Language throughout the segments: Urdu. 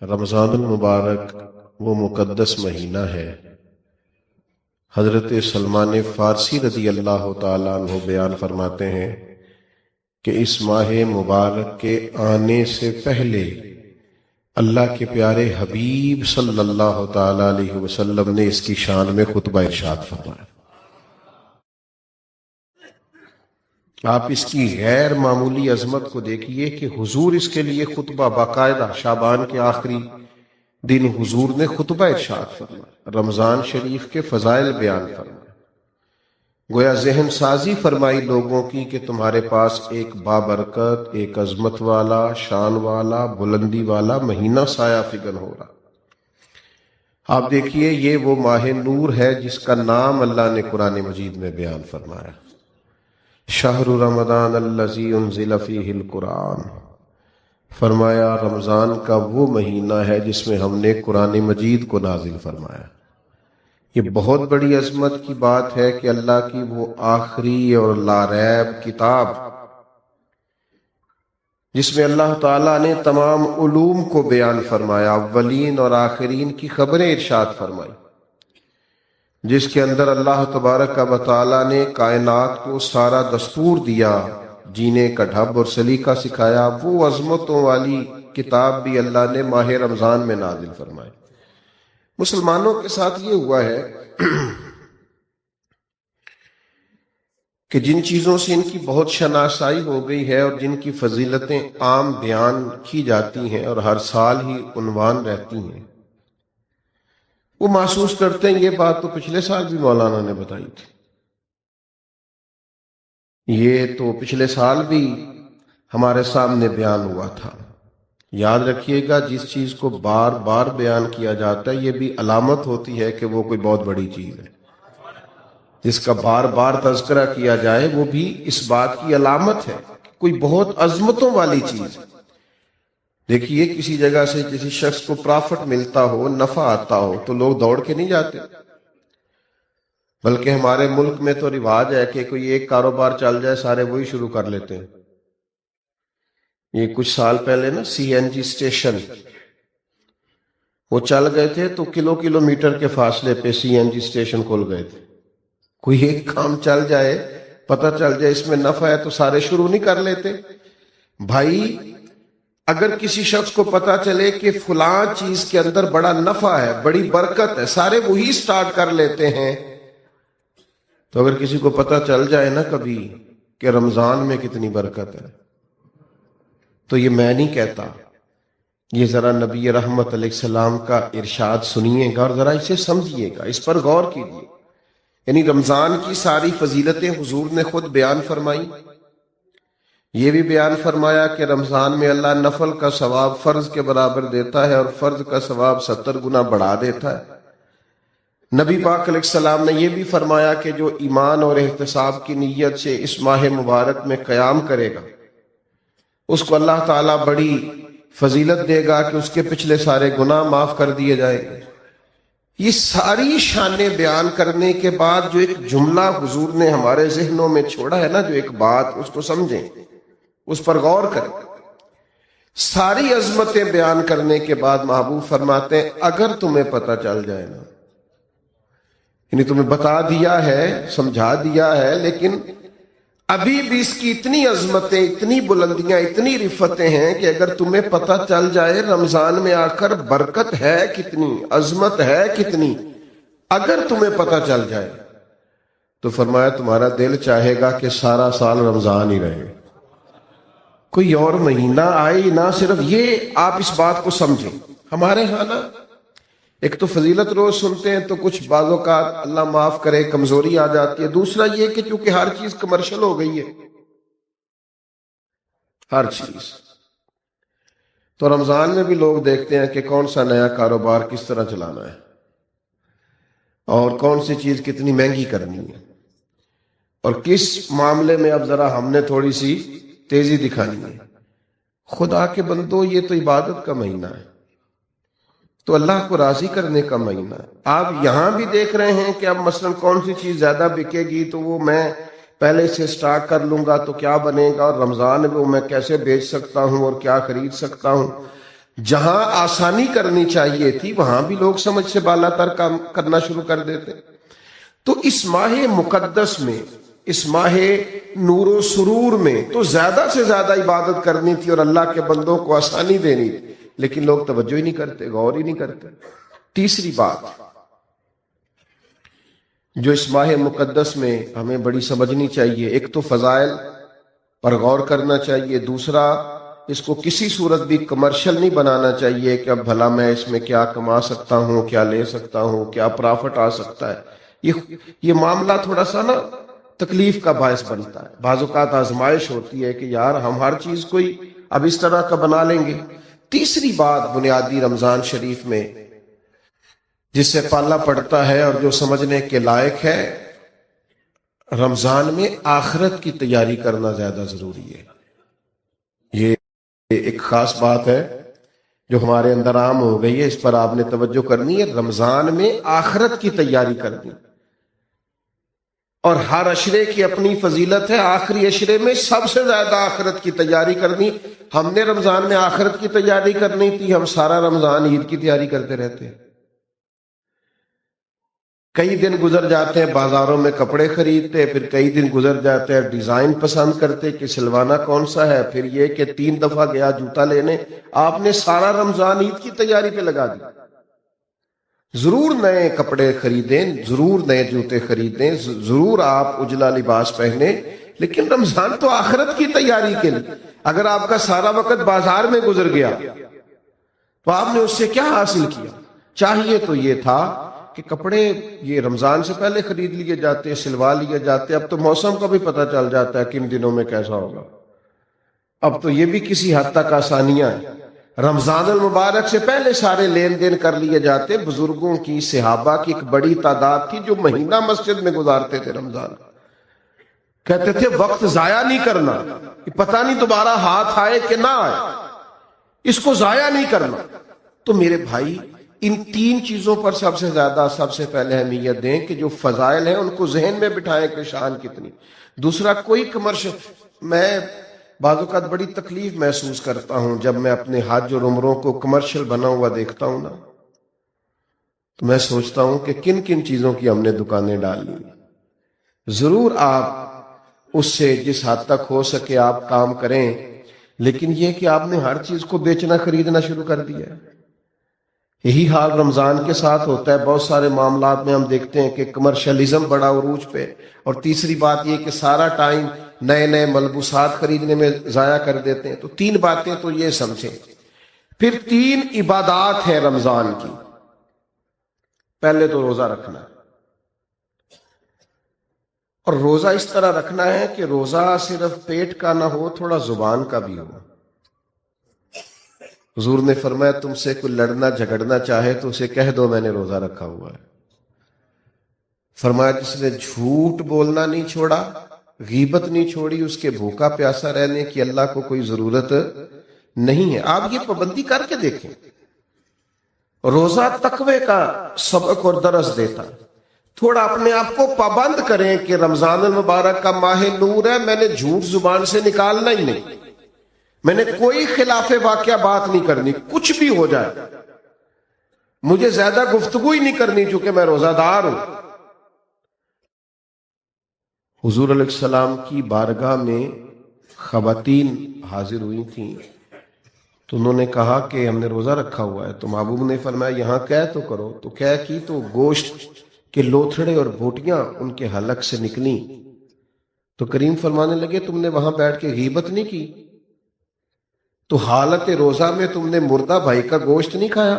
رمضان المبارک وہ مقدس مہینہ ہے۔ حضرت سلمان فارسی رضی اللہ تعالیٰ عنہ بیان فرماتے ہیں کہ اس ماہ مبارک کے آنے سے پہلے اللہ کے پیارے حبیب صلی اللہ تعالیٰ علیہ وسلم نے اس کی شان میں خطبہ ارشاد فرمایا۔ آپ اس کی غیر معمولی عظمت کو دیکھیے کہ حضور اس کے لیے خطبہ باقاعدہ شعبان کے آخری دن حضور نے خطبہ ارشاد فرمایا، رمضان شریف کے فضائل بیان فرمایا، گویا ذہن سازی فرمائی لوگوں کی کہ تمہارے پاس ایک بابرکت، ایک عظمت والا، شان والا، بلندی والا مہینہ سایہ فگن ہو رہا۔ آپ دیکھیے یہ وہ ماہ نور ہے جس کا نام اللہ نے قرآن مجید میں بیان فرمایا، شہر رمضان الذی انزل فیہ القرآن، فرمایا رمضان کا وہ مہینہ ہے جس میں ہم نے قرآن مجید کو نازل فرمایا۔ یہ بہت بڑی عظمت کی بات ہے کہ اللہ کی وہ آخری اور لاریب کتاب جس میں اللہ تعالیٰ نے تمام علوم کو بیان فرمایا، اولین اور آخرین کی خبریں ارشاد فرمائی، جس کے اندر اللہ تبارک و تعالیٰ نے کائنات کو سارا دستور دیا، جینے کا ڈھب اور سلیقہ سکھایا، وہ عظمتوں والی کتاب بھی اللہ نے ماہ رمضان میں نازل فرمائی۔ مسلمانوں کے ساتھ یہ ہوا ہے کہ جن چیزوں سے ان کی بہت شناسائی ہو گئی ہے اور جن کی فضیلتیں عام بیان کی جاتی ہیں اور ہر سال ہی عنوان رہتی ہیں، وہ محسوس کرتے ہیں یہ بات تو پچھلے سال بھی مولانا نے بتائی تھی، یہ تو پچھلے سال بھی ہمارے سامنے بیان ہوا تھا۔ یاد رکھیے گا جس چیز کو بار بار بیان کیا جاتا ہے یہ بھی علامت ہوتی ہے کہ وہ کوئی بہت بڑی چیز ہے۔ جس کا بار بار تذکرہ کیا جائے وہ بھی اس بات کی علامت ہے کہ کوئی بہت عظمتوں والی چیز ہے۔ دیکھیے کسی جگہ سے کسی شخص کو پرافٹ ملتا ہو، نفع آتا ہو تو لوگ دوڑ کے نہیں جاتے، بلکہ ہمارے ملک میں تو رواج ہے کہ کوئی ایک کاروبار چل جائے سارے وہی شروع کر لیتے ہیں۔ یہ کچھ سال پہلے نا سی این جی اسٹیشن وہ چل گئے تھے تو کلومیٹر کے فاصلے پہ سی این جی اسٹیشن کھل گئے تھے۔ کوئی ایک کام چل جائے، پتہ چل جائے اس میں نفع ہے تو سارے شروع نہیں کر لیتے۔ بھائی اگر کسی شخص کو پتہ چلے کہ فلاں چیز کے اندر بڑا نفع ہے، بڑی برکت ہے، سارے وہی سٹارٹ کر لیتے ہیں۔ تو اگر کسی کو پتہ چل جائے نا کبھی کہ رمضان میں کتنی برکت ہے تو یہ میں نہیں کہتا، یہ ذرا نبی رحمت علیہ السلام کا ارشاد سنیے گا اور ذرا اسے سمجھیے گا، اس پر غور کیجیے۔ یعنی رمضان کی ساری فضیلتیں حضور نے خود بیان فرمائی، یہ بھی بیان فرمایا کہ رمضان میں اللہ نفل کا ثواب فرض کے برابر دیتا ہے اور فرض کا ثواب 70 گنا بڑھا دیتا ہے۔ نبی پاک علیہ السلام نے یہ بھی فرمایا کہ جو ایمان اور احتساب کی نیت سے اس ماہ مبارک میں قیام کرے گا اس کو اللہ تعالیٰ بڑی فضیلت دے گا کہ اس کے پچھلے سارے گناہ معاف کر دیے جائیں گے۔ یہ ساری شانیں بیان کرنے کے بعد جو ایک جملہ حضور نے ہمارے ذہنوں میں چھوڑا ہے نا، جو ایک بات، اس کو سمجھیں، اس پر غور کریں۔ ساری عظمتیں بیان کرنے کے بعد محبوب فرماتے ہیں اگر تمہیں پتہ چل جائے نا، یعنی تمہیں بتا دیا ہے، سمجھا دیا ہے، لیکن ابھی بھی اس کی اتنی عظمتیں، اتنی بلندیاں، اتنی رفتیں ہیں کہ اگر تمہیں پتہ چل جائے رمضان میں آ کر برکت ہے کتنی، عظمت ہے کتنی، اگر تمہیں پتہ چل جائے تو فرمایا تمہارا دل چاہے گا کہ سارا سال رمضان ہی رہے، کوئی اور مہینہ آئے نہ۔ صرف یہ آپ اس بات کو سمجھیں۔ ہمارے ہاں نا ایک تو فضیلت روز سنتے ہیں تو کچھ بعض اوقات اللہ معاف کرے کمزوری آ جاتی ہے، دوسرا یہ کہ چونکہ ہر چیز کمرشل ہو گئی ہے، ہر چیز، تو رمضان میں بھی لوگ دیکھتے ہیں کہ کون سا نیا کاروبار کس طرح چلانا ہے اور کون سی چیز کتنی مہنگی کرنی ہے اور کس معاملے میں اب ذرا ہم نے تھوڑی سی تیزی دکھانی ہے۔ خدا کے بندو یہ تو عبادت کا مہینہ ہے، تو اللہ کو راضی کرنے کا مہینہ ہے۔ آپ یہاں بھی دیکھ رہے ہیں کہ اب مثلا کون سی چیز زیادہ بکے گی تو وہ میں پہلے سے سٹارٹ کر لوں گا تو کیا بنے گا، اور رمضان میں وہ میں کیسے بیچ سکتا ہوں اور کیا خرید سکتا ہوں۔ جہاں آسانی کرنی چاہیے تھی وہاں بھی لوگ سمجھ سے بالا تر کام کرنا شروع کر دیتے. تو اس ماہ مقدس میں، اس ماہ نور و سرور میں تو زیادہ سے زیادہ عبادت کرنی تھی اور اللہ کے بندوں کو آسانی دینی تھی، لیکن لوگ توجہ ہی نہیں کرتے، غور ہی نہیں کرتے. تیسری بات جو اس ماہ مقدس میں ہمیں بڑی سمجھنی چاہیے، ایک تو فضائل پر غور کرنا چاہیے، دوسرا اس کو کسی صورت بھی کمرشل نہیں بنانا چاہیے کہ اب بھلا میں اس میں کیا کما سکتا ہوں، کیا لے سکتا ہوں، کیا پرافٹ آ سکتا ہے. یہ معاملہ تھوڑا سا نا تکلیف کا باعث بنتا ہے. بعض اوقات آزمائش ہوتی ہے کہ یار ہم ہر چیز کوئی اب اس طرح کا بنا لیں گے. تیسری بات بنیادی رمضان شریف میں جس سے پالا پڑتا ہے اور جو سمجھنے کے لائق ہے، رمضان میں آخرت کی تیاری کرنا زیادہ ضروری ہے. یہ ایک خاص بات ہے جو ہمارے اندر عام ہو گئی ہے، اس پر آپ نے توجہ کرنی ہے. رمضان میں آخرت کی تیاری کرنی، اور ہر عشرے کی اپنی فضیلت ہے. آخری عشرے میں سب سے زیادہ آخرت کی تیاری کرنی. ہم نے رمضان میں آخرت کی تیاری کرنی تھی، ہم سارا رمضان عید کی تیاری کرتے رہتے ہیں. کئی دن گزر جاتے ہیں بازاروں میں کپڑے خریدتے، پھر کئی دن گزر جاتے ہیں ڈیزائن پسند کرتے کہ سلوانا کون سا ہے، پھر یہ کہ 3 دفعہ گیا جوتا لینے. آپ نے سارا رمضان عید کی تیاری پہ لگا دیا. ضرور نئے کپڑے خریدیں، ضرور نئے جوتے خریدیں، ضرور آپ اجلا لباس پہنیں، لیکن رمضان تو آخرت کی تیاری کے لیے. اگر آپ کا سارا وقت بازار میں گزر گیا تو آپ نے اس سے کیا حاصل کیا؟ چاہیے تو یہ تھا کہ کپڑے یہ رمضان سے پہلے خرید لیے جاتے، سلوا لیے جاتے. اب تو موسم کا بھی پتہ چل جاتا ہے کن دنوں میں کیسا ہوگا. اب تو یہ بھی کسی حد تک آسانیاں ہیں. رمضان المبارک سے پہلے سارے لین دین کر لیے جاتے. بزرگوں کی، صحابہ کی ایک بڑی تعداد تھی جو مہینہ مسجد میں گزارتے تھے رمضان. کہتے تھے وقت ضائع نہیں کرنا، پتہ نہیں دوبارہ ہاتھ آئے کہ نہ آئے، اس کو ضائع نہیں کرنا. تو میرے بھائی ان 3 چیزوں پر سب سے زیادہ سب سے پہلے اہمیت دیں کہ جو فضائل ہیں ان کو ذہن میں بٹھائیں کہ شان کتنی. دوسرا کوئی کمرشل، میں بعض اوقات بڑی تکلیف محسوس کرتا ہوں جب میں اپنے حج اور عمروں کو کمرشل بنا ہوا دیکھتا ہوں نا، تو میں سوچتا ہوں کہ کن کن چیزوں کی ہم نے دکانیں ڈال لی. ضرور آپ اس سے جس حد تک ہو سکے آپ کام کریں، لیکن یہ کہ آپ نے ہر چیز کو بیچنا خریدنا شروع کر دیا ہے. یہی حال رمضان کے ساتھ ہوتا ہے. بہت سارے معاملات میں ہم دیکھتے ہیں کہ کمرشلزم بڑا عروج پہ. اور تیسری بات یہ کہ سارا ٹائم نئے نئے ملبوسات خریدنے میں ضائع کر دیتے ہیں. تو 3 باتیں تو یہ سمجھیں. پھر 3 عبادات ہیں رمضان کی. پہلے تو روزہ رکھنا ہے، اور روزہ اس طرح رکھنا ہے کہ روزہ صرف پیٹ کا نہ ہو، تھوڑا زبان کا بھی ہو. حضور نے فرمایا تم سے کوئی لڑنا جھگڑنا چاہے تو اسے کہہ دو میں نے روزہ رکھا ہوا ہے. فرمایا جس نے جھوٹ بولنا نہیں چھوڑا، غیبت نہیں چھوڑی، اس کے بھوکا پیاسا رہنے کی اللہ کو کوئی ضرورت نہیں ہے. آپ یہ پابندی کر کے دیکھیں. روزہ تقوی کا سبق اور درس دیتا. تھوڑا اپنے آپ کو پابند کریں کہ رمضان المبارک کا ماہ نور ہے، میں نے جھوٹ زبان سے نکالنا ہی نہیں، میں نے کوئی خلاف واقعہ بات نہیں کرنی، کچھ بھی ہو جائے مجھے زیادہ گفتگو ہی نہیں کرنی چونکہ میں روزہ دار ہوں. حضور علیہ السلام کی بارگاہ میں خواتین حاضر ہوئی تھیں تو انہوں نے کہا کہ ہم نے روزہ رکھا ہوا ہے. تو محبوب نے فرمایا یہاں کہہ تو کرو. تو کہہ کی تو گوشت کے لوتھڑے اور بوٹیاں ان کے حلق سے نکلیں. تو کریم فرمانے لگے تم نے وہاں بیٹھ کے غیبت نہیں کی؟ تو حالت روزہ میں تم نے مردہ بھائی کا گوشت نہیں کھایا؟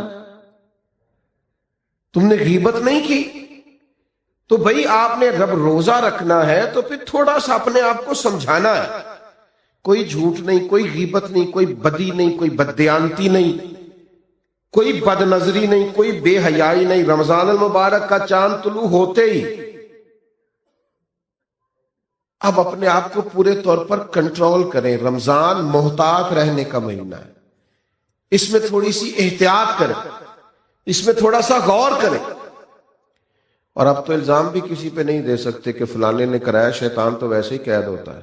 تم نے غیبت نہیں کی؟ تو بھئی آپ نے رب روزہ رکھنا ہے تو پھر تھوڑا سا اپنے آپ کو سمجھانا ہے. کوئی جھوٹ نہیں، کوئی غیبت نہیں، کوئی بدی نہیں، کوئی بددیانتی نہیں، کوئی بد نظری نہیں، کوئی بے حیائی نہیں. رمضان المبارک کا چاند طلوع ہوتے ہی اب اپنے آپ کو پورے طور پر کنٹرول کریں. رمضان محتاط رہنے کا مہینہ ہے، اس میں تھوڑی سی احتیاط کریں، اس میں تھوڑا سا غور کریں. اور اب تو الزام بھی کسی پہ نہیں دے سکتے کہ فلانے نے کرایا، شیطان تو ویسے ہی قید ہوتا ہے.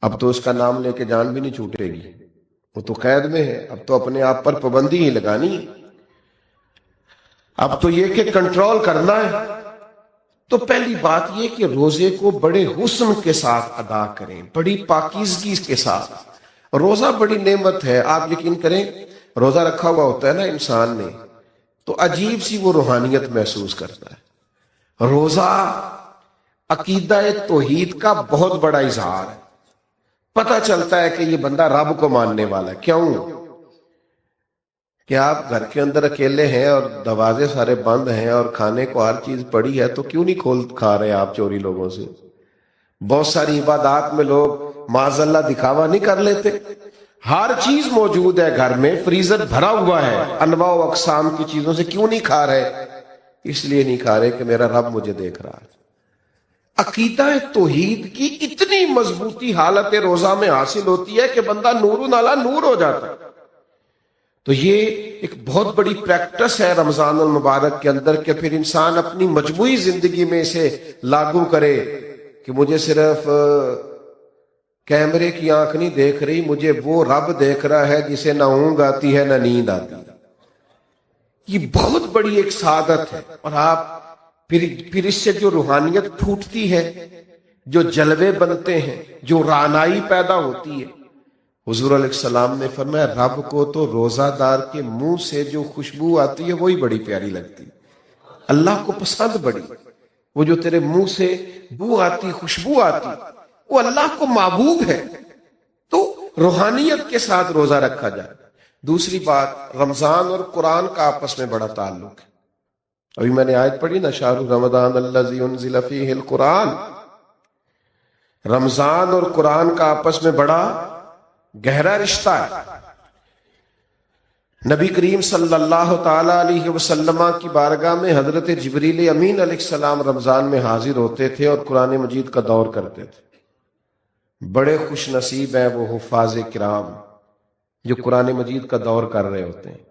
اب تو اس کا نام لے کے جان بھی نہیں چھوٹے گی. وہ تو قید میں ہے، اب تو اپنے آپ پر پابندی ہی لگانی ہے، اب تو یہ کہ کنٹرول کرنا ہے۔ تو پہلی بات یہ کہ روزے کو بڑے حسن کے ساتھ ادا کریں، بڑی پاکیزگی کے ساتھ۔ روزہ بڑی نعمت ہے، آپ یقین کریں روزہ رکھا ہوا ہوتا ہے نا انسان نے تو عجیب سی وہ روحانیت محسوس کرتا ہے۔ روزہ عقیدہ توحید کا بہت بڑا اظہار ہے، پتہ چلتا ہے کہ یہ بندہ رب کو ماننے والا ہے۔ کیوں کہ آپ گھر کے اندر اکیلے ہیں اور دروازے سارے بند ہیں اور کھانے کو ہر چیز پڑی ہے، تو کیوں نہیں کھول کھا رہے آپ چوری لوگوں سے؟ بہت ساری عبادات میں لوگ معاذ اللہ دکھاوا نہیں کر لیتے، ہر چیز موجود ہے گھر میں، فریزر بھرا ہوا ہے انواع و اقسام کی چیزوں سے، کیوں نہیں کھا رہے؟ اس لیے نہیں کھا رہے کہ میرا رب مجھے دیکھ رہا ہے۔ عقیدہ توحید کی اتنی مضبوطی حالت روزہ میں حاصل ہوتی ہے کہ بندہ نور نالا نور ہو جاتا ہے۔ تو یہ ایک بہت بڑی پریکٹس ہے رمضان المبارک کے اندر کہ پھر انسان اپنی مجموعی زندگی میں اسے لاگو کرے کہ مجھے صرف کیمرے کی آنکھ نہیں دیکھ رہی، مجھے وہ رب دیکھ رہا ہے جسے نہ اونگ آتی ہے نہ نیند آتی ہے۔ یہ بہت بڑی ایک سعادت ہے، اور آپ پھر اس سے جو روحانیت پھوٹتی ہے، جو جلوے بنتے ہیں، جو رعنائی پیدا ہوتی ہے۔ حضور علیہ السلام نے فرمایا رب کو تو روزہ دار کے منہ سے جو خوشبو آتی ہے وہی بڑی پیاری لگتی، اللہ کو پسند بڑی، وہ جو تیرے منہ سے بو آتی، خوشبو آتی، وہ اللہ کو محبوب ہے۔ تو روحانیت کے ساتھ روزہ رکھا جائے۔ دوسری بات، رمضان اور قرآن کا آپس میں بڑا تعلق ہے۔ ابھی میں نے آیت پڑھی نا، شہر رمضان الذی انزل فیہ القرآن، رمضان اور قرآن کا آپس میں بڑا گہرا رشتہ ہے۔ نبی کریم صلی اللہ تعالی علیہ وسلم کی بارگاہ میں حضرت جبریل امین علیہ السلام رمضان میں حاضر ہوتے تھے اور قرآن مجید کا دور کرتے تھے۔ بڑے خوش نصیب ہیں وہ حفاظ کرام جو قرآن مجید کا دور کر رہے ہوتے ہیں۔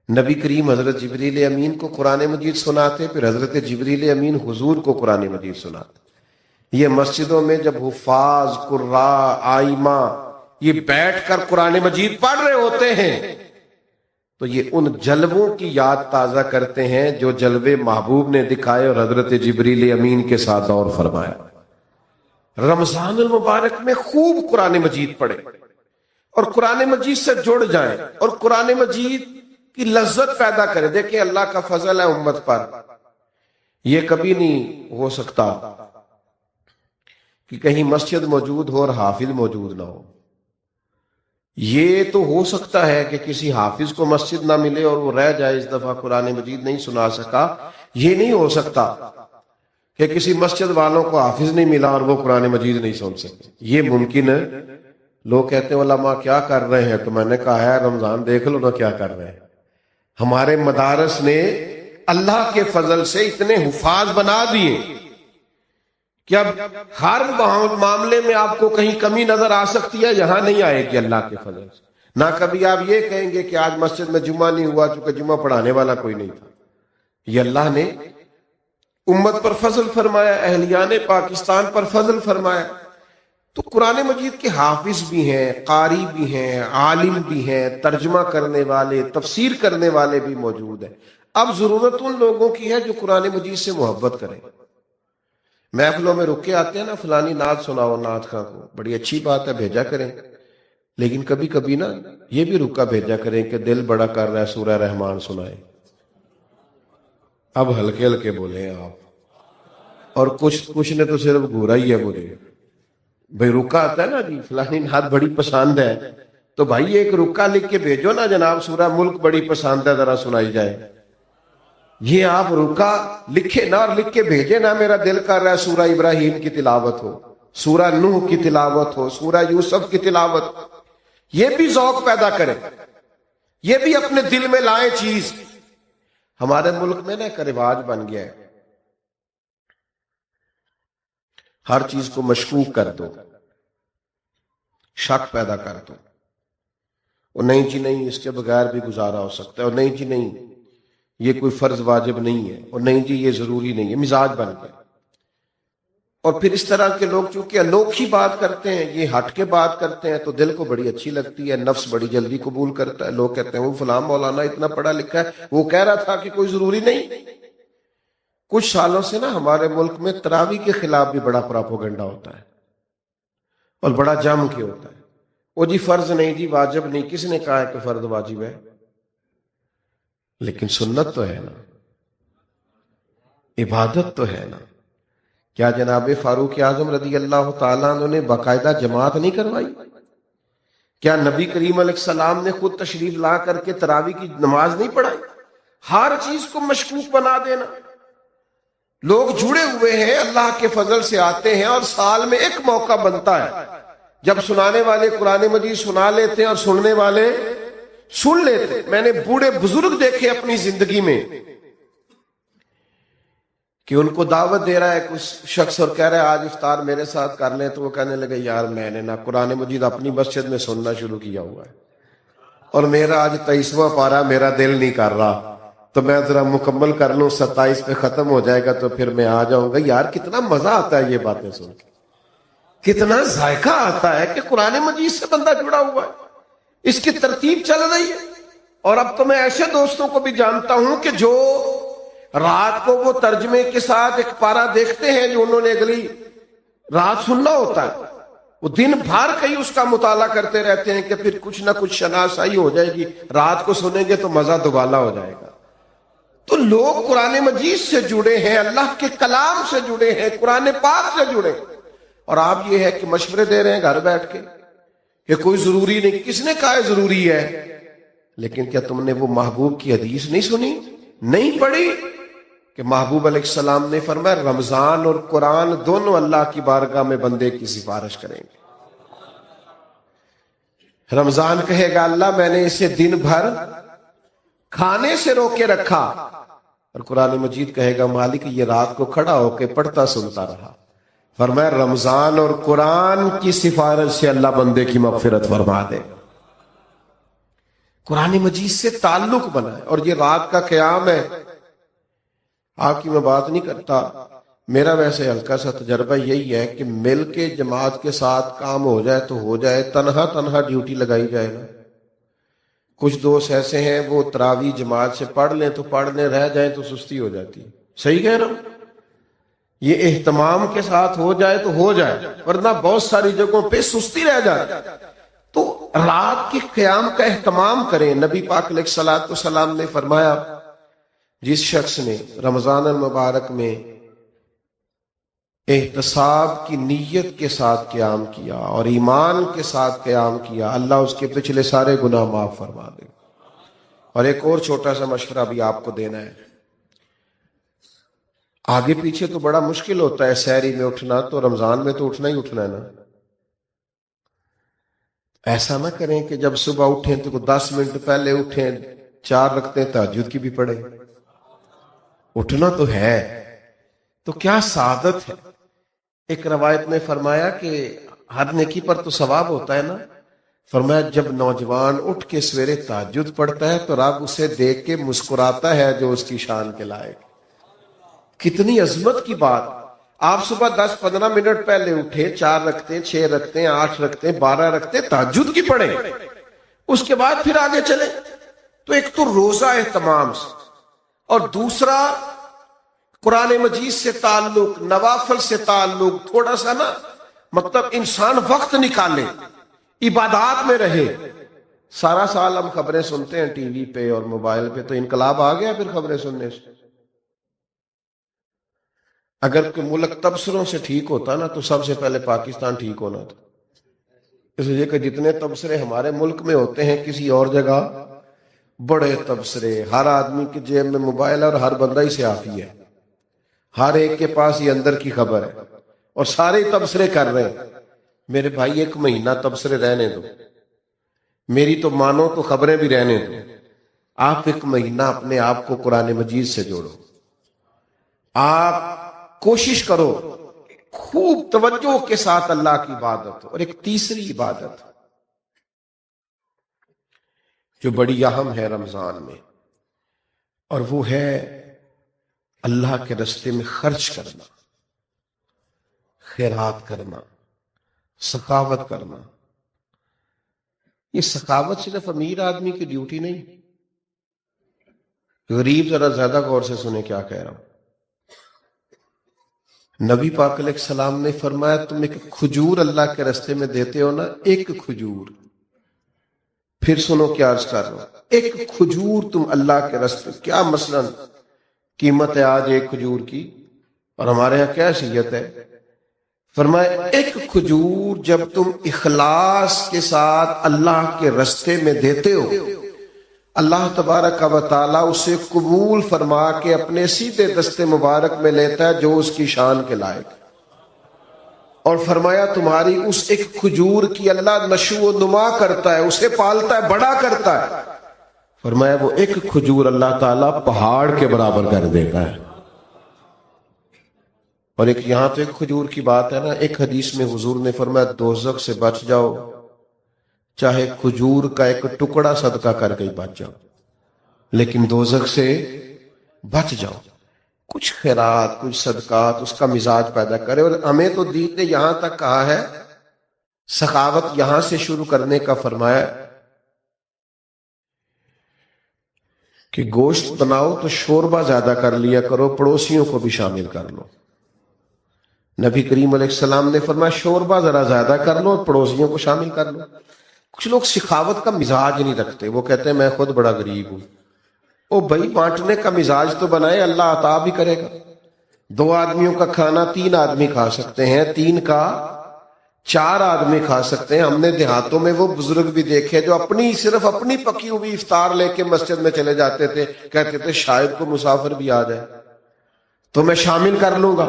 نبی کریم حضرت جبریل امین کو قرآن مجید سناتے، پھر حضرت جبریل امین حضور کو قرآن مجید سناتے۔ یہ مسجدوں میں جب حفاظ، قراء، آئمہ یہ بیٹھ کر قرآن مجید پڑھ رہے ہوتے ہیں تو یہ ان جلووں کی یاد تازہ کرتے ہیں جو جلوے محبوب نے دکھائے اور حضرت جبریل امین کے ساتھ دور فرمایا۔ رمضان المبارک میں خوب قرآن مجید پڑھیں اور قرآن مجید سے جڑ جائیں اور قرآن مجید کی لذت پیدا کریں۔ دیکھیں اللہ کا فضل ہے امت پر، یہ کبھی نہیں ہو سکتا کہ کہیں مسجد موجود ہو اور حافظ موجود نہ ہو۔ یہ تو ہو سکتا ہے کہ کسی حافظ کو مسجد نہ ملے اور وہ رہ جائے، اس دفعہ قرآن مجید نہیں سنا سکا۔ یہ نہیں ہو سکتا کہ کسی مسجد والوں کو حافظ نہیں ملا اور وہ قرآن مجید نہیں سن سکتے۔ یہ ممکن ہے۔ لوگ کہتے ہیں علماء کیا کر رہے ہیں، تو میں نے کہا ہے رمضان دیکھ لو نا کیا کر رہے ہیں۔ ہمارے مدارس نے اللہ کے فضل سے اتنے حفاظ بنا دیے کہ اب ہر معاملے میں آپ کو کہیں کمی نظر آ سکتی ہے، یہاں نہیں آئے گی اللہ کے فضل سے۔ نہ کبھی آپ یہ کہیں گے کہ آج مسجد میں جمعہ نہیں ہوا چونکہ جمعہ پڑھانے والا کوئی نہیں تھا۔ یہ اللہ نے امت پر فضل فرمایا، اہلیان پاکستان پر فضل فرمایا۔ تو قرآن مجید کے حافظ بھی ہیں، قاری بھی ہیں، عالم بھی ہیں، ترجمہ کرنے والے، تفسیر کرنے والے بھی موجود ہیں۔ اب ضرورت ان لوگوں کی ہے جو قرآن مجید سے محبت کریں۔ محفلوں میں رک کے آتے ہیں نا، فلانی نعت سناؤ نعت خواں کو، بڑی اچھی بات ہے، بھیجا کریں، لیکن کبھی کبھی نا یہ بھی رکا بھیجا کریں کہ دل بڑا کر رہا ہے سورہ رحمان سنائے۔ اب ہلکے ہلکے بولے ہیں آپ، اور کچھ نے تو صرف گورا ہی ہے مجھے۔ بھائی رکا آتا ہے نا جی فلانی نعت بڑی پسند ہے، تو بھائی ایک رکا لکھ کے بھیجو نا جناب، سورہ ملک بڑی پسند ہے ذرا سنائی جائے۔ یہ آپ رکا لکھے نا اور لکھ کے بھیجے نا، میرا دل کر رہا ہے سورہ ابراہیم کی تلاوت ہو، سورہ نوح کی تلاوت ہو، سورہ یوسف کی تلاوت، یہ بھی ذوق پیدا کریں، یہ بھی اپنے دل میں لائیں چیز۔ ہمارے ملک میں نا ایک رواج بن گیا ہے، ہر چیز کو مشکوک کر دو، شک پیدا کر دو، اور نہیں جی نہیں اس کے بغیر بھی گزارا ہو سکتا ہے، اور نہیں جی نہیں یہ کوئی فرض واجب نہیں ہے، اور نہیں جی یہ ضروری نہیں ہے۔ مزاج بن گیا۔ اور پھر اس طرح کے لوگ چونکہ انوکھی بات کرتے ہیں، یہ ہٹ کے بات کرتے ہیں، تو دل کو بڑی اچھی لگتی ہے، نفس بڑی جلدی قبول کرتا ہے۔ لوگ کہتے ہیں وہ فلاں مولانا اتنا پڑھا لکھا ہے، وہ کہہ رہا تھا کہ کوئی ضروری نہیں۔ کچھ سالوں سے نا ہمارے ملک میں تراویح کے خلاف بھی بڑا پراپوگنڈا ہوتا ہے اور بڑا جم کے ہوتا ہے۔ وہ جی فرض نہیں، جی واجب نہیں، کس نے کہا ہے کہ فرض واجب ہے؟ لیکن سنت تو ہے نا، عبادت تو ہے نا۔ کیا جناب فاروق اعظم رضی اللہ تعالیٰ عنہ نے باقاعدہ جماعت نہیں کروائی؟ کیا نبی کریم علیہ السلام نے خود تشریف لا کر کے تراویح کی نماز نہیں پڑھائی؟ ہر چیز کو مشکوک بنا دینا۔ لوگ جڑے ہوئے ہیں، اللہ کے فضل سے آتے ہیں، اور سال میں ایک موقع بنتا ہے جب سنانے والے قرآن مجید سنا لیتے ہیں اور سننے والے سن لیتے ہیں۔ میں نے بوڑھے بزرگ دیکھے اپنی زندگی میں کہ ان کو دعوت دے رہا ہے کچھ شخص اور کہہ رہا ہے آج افطار میرے ساتھ کر لیں، تو وہ کہنے لگے یار میں نے نہ قرآن مجید اپنی مسجد میں سننا شروع کیا ہوا ہے اور میرا آج 23واں پارہ میرا دل نہیں کر رہا، تو میں ذرا مکمل کر لوں، 27 پہ ختم ہو جائے گا تو پھر میں آ جاؤں گا۔ یار کتنا مزہ آتا ہے یہ باتیں سن کے، کتنا ذائقہ آتا ہے کہ قرآن مجید سے بندہ جڑا ہوا ہے، اس کی ترتیب چل رہی ہے۔ اور اب تو میں ایسے دوستوں کو بھی جانتا ہوں کہ جو رات کو وہ ترجمے کے ساتھ ایک پارہ دیکھتے ہیں جو انہوں نے اگلی رات سننا ہوتا ہے، وہ دن بھر کہیں اس کا مطالعہ کرتے رہتے ہیں کہ پھر کچھ نہ کچھ شناسائی ہو جائے گی، رات کو سنیں گے تو مزہ دوبالا ہو جائے گا۔ تو لوگ قرآن مجید سے جڑے ہیں، اللہ کے کلام سے جڑے ہیں، قرآن پاک سے جڑے ہیں، اور آپ یہ ہے کہ مشورے دے رہے ہیں گھر بیٹھ کے کہ کوئی ضروری نہیں۔ کس نے کہا ہے ضروری ہے؟ لیکن کیا تم نے وہ محبوب کی حدیث نہیں سنی، نہیں پڑھی کہ محبوب علیہ السلام نے فرمایا رمضان اور قرآن دونوں اللہ کی بارگاہ میں بندے کی سفارش کریں گے۔ رمضان کہے گا اللہ میں نے اسے دن بھر کھانے سے روکے رکھا، اور قرآن مجید کہے گا مالک یہ رات کو کھڑا ہو کے پڑھتا سنتا رہا۔ فرمایا رمضان اور قرآن کی سفارش سے اللہ بندے کی مغفرت فرما دے۔ قرآن مجید سے تعلق بنا ہے۔ اور یہ رات کا قیام ہے، آپ کی میں بات نہیں کرتا، میرا ویسے ہلکا سا تجربہ یہی ہے کہ مل کے جماعت کے ساتھ کام ہو جائے تو ہو جائے، تنہا ڈیوٹی لگائی جائے نا۔ کچھ دوست ایسے ہیں وہ تراویح جماعت سے پڑھ لیں تو پڑھ لیں، رہ جائیں تو سستی ہو جاتی ہے۔ صحیح کہہ رہا ہوں؟ یہ اہتمام کے ساتھ ہو جائے تو ہو جائے، ورنہ بہت ساری جگہوں پہ سستی رہ جائے۔ تو رات کے قیام کا اہتمام کریں۔ نبی پاک علیہ الصلوۃ والسلام نے فرمایا جس شخص نے رمضان المبارک میں احتساب کی نیت کے ساتھ قیام کیا اور ایمان کے ساتھ قیام کیا، اللہ اس کے پچھلے سارے گناہ معاف فرما دے۔ اور ایک اور چھوٹا سا مشورہ بھی آپ کو دینا ہے، آگے پیچھے تو بڑا مشکل ہوتا ہے سحری میں اٹھنا، تو رمضان میں تو اٹھنا ہی اٹھنا ہے نا۔ ایسا نہ کریں کہ جب صبح اٹھیں تو 10 منٹ پہلے اٹھیں، 4 رکعتیں تہجد کی بھی پڑھیں۔ اٹھنا تو ہے، تو کیا سعادت ہے۔ ایک روایت میں فرمایا کہ ہر نیکی پر تو ثواب ہوتا ہے نا، فرمایا جب نوجوان اٹھ کے سویرے تہجد پڑھتا ہے تو رب اسے دیکھ کے مسکراتا ہے جو اس کی شان کے لائق۔ کتنی عظمت کی بات۔ آپ صبح 10-15 منٹ پہلے اٹھے، 4 رکعتیں، 6 رکعتیں، 8 رکعتیں، 12 رکعتیں تہجد کی پڑھیں، اس کے بعد پھر آگے چلیں۔ تو ایک تو روزہ اہتمام سے، اور دوسرا قرآن مجید سے تعلق، نوافل سے تعلق، تھوڑا سا نا مطلب انسان وقت نکالے، عبادات میں رہے۔ سارا سال ہم خبریں سنتے ہیں ٹی وی پہ اور موبائل پہ، تو انقلاب آ گیا پھر خبریں سننے سے۔ اگر کوئی ملک تبصروں سے ٹھیک ہوتا نا تو سب سے پہلے پاکستان ٹھیک ہونا تھا، اس لیے کہ جتنے تبصرے ہمارے ملک میں ہوتے ہیں کسی اور جگہ بڑے تبصرے، ہر آدمی کی جیب میں موبائل ہے اور ہر بندہ ہی سیافی ہے، ہر ایک کے پاس یہ اندر کی خبر ہے اور سارے تبصرے کر رہے ہیں۔ میرے بھائی 1 مہینہ تبصرے رہنے دو، میری تو مانو تو خبریں بھی رہنے دو۔ آپ 1 مہینہ اپنے آپ کو قرآن مجید سے جوڑو، آپ کوشش کرو خوب توجہ کے ساتھ اللہ کی عبادت۔ اور ایک تیسری عبادت جو بڑی اہم ہے رمضان میں، اور وہ ہے اللہ کے راستے میں خرچ کرنا۔ خیرات کرنا، سخاوت کرنا. یہ سخاوت صرف امیر آدمی کی ڈیوٹی نہیں. غریب ذرا زیادہ غور سے سنیں کیا کہہ رہا ہوں. نبی پاک علیہ السلام نے فرمایا تم ایک کھجور اللہ کے راستے میں دیتے ہو نا، ایک کھجور. پھر سنو کیا عرض کر رہا ہوں. ایک کھجور تم اللہ کے راستے، کیا مثلا قیمت ہے آج ایک کھجور کی، اور ہمارے ہاں کیا حیثیت ہے. فرمایا ایک کھجور جب تم اخلاص کے ساتھ اللہ کے راستے میں دیتے ہو، اللہ تبارک و تعالیٰ اسے قبول فرما کے اپنے سیدھے دستے مبارک میں لیتا ہے جو اس کی شان کے لائق. اور فرمایا تمہاری اس ایک کھجور کی اللہ نشو و نما کرتا ہے، اسے پالتا ہے، بڑا کرتا ہے. فرمایا وہ ایک کھجور اللہ تعالیٰ پہاڑ کے برابر کر دیتا ہے. اور ایک یہاں تو ایک کھجور کی بات ہے نا، ایک حدیث میں حضور نے فرمایا دوزخ سے بچ جاؤ چاہے کھجور کا ایک ٹکڑا صدقہ کر کے بچ جاؤ، لیکن دوزخ سے بچ جاؤ. کچھ خیرات، کچھ صدقات اس کا مزاج پیدا کرے. اور ہمیں تو دین نے یہاں تک کہا ہے، سخاوت یہاں سے شروع کرنے کا فرمایا کہ گوشت بناؤ تو شوربہ زیادہ کر لیا کرو، پڑوسیوں کو بھی شامل کر لو. نبی کریم علیہ السلام نے فرمایا شوربہ ذرا زیادہ کر لو اور پڑوسیوں کو شامل کر لو. کچھ لوگ سخاوت کا مزاج نہیں رکھتے، وہ کہتے ہیں میں خود بڑا غریب ہوں. او بھائی بانٹنے کا مزاج تو بنائے، اللہ عطا بھی کرے گا. 2 آدمیوں کا کھانا 3 آدمی کھا سکتے ہیں، 3 کا 4 آدمی کھا سکتے ہیں. ہم نے دیہاتوں میں وہ بزرگ بھی دیکھے جو صرف اپنی پکی ہوئی افطار لے کے مسجد میں چلے جاتے تھے، کہتے تھے شاید کو مسافر بھی آ جائے تو میں شامل کر لوں گا.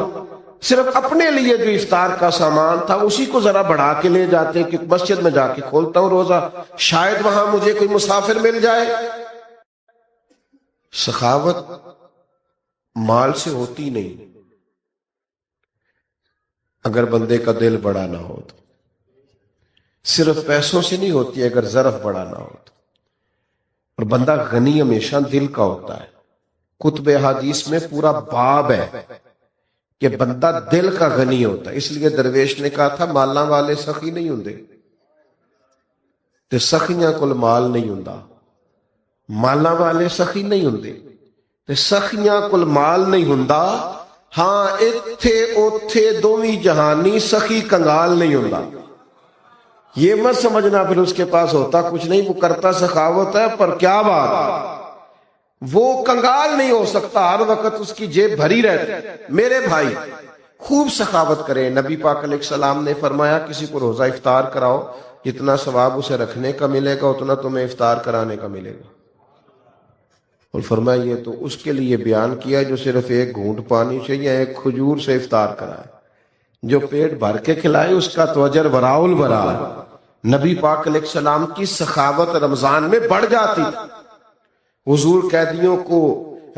صرف اپنے لیے جو افطار کا سامان تھا اسی کو ذرا بڑھا کے لے جاتے کہ مسجد میں جا کے کھولتا ہوں روزہ، شاید وہاں مجھے کوئی مسافر مل جائے. سخاوت مال سے ہوتی نہیں اگر بندے کا دل بڑا نہ ہو تو، صرف پیسوں سے نہیں ہوتی اگر ظرف بڑا نہ ہو تو. اور بندہ غنی ہمیشہ دل کا ہوتا ہے. کتب حدیث میں پورا باب ہے کہ بندہ دل کا غنی ہوتا ہے. اس لیے درویش نے کہا تھا مالاں والے سخی نہیں ہوندے تے سخیاں کول مال نہیں ہوندا. مالاں والے سخی نہیں ہوندے تے سخیاں کول مال نہیں ہوندا. ہاں ایتھے اوتھے دوویں جہانی سخی کنگال نہیں ہوندا. یہ مت سمجھنا پھر اس کے پاس ہوتا کچھ نہیں، وہ کرتا سخاوت ہے، پر کیا بات وہ کنگال نہیں ہو سکتا، ہر وقت اس کی جیب بھری رہتی. میرے بھائی خوب سخاوت کریں. نبی پاک علیہ السلام نے فرمایا کسی کو روزہ افطار کراؤ، جتنا ثواب اسے رکھنے کا ملے گا اتنا تمہیں افطار کرانے کا ملے گا. اور فرمایا یہ تو اس کے لیے بیان کیا جو صرف ایک گھونٹ پانی سے یا ایک کھجور سے افطار کرائے. جو پیٹ بھر کے کھلائے اس کا تو اجر براء البراء. نبی پاک علیہ السلام کی سخاوت رمضان میں بڑھ جاتی. حضور قیدیوں کو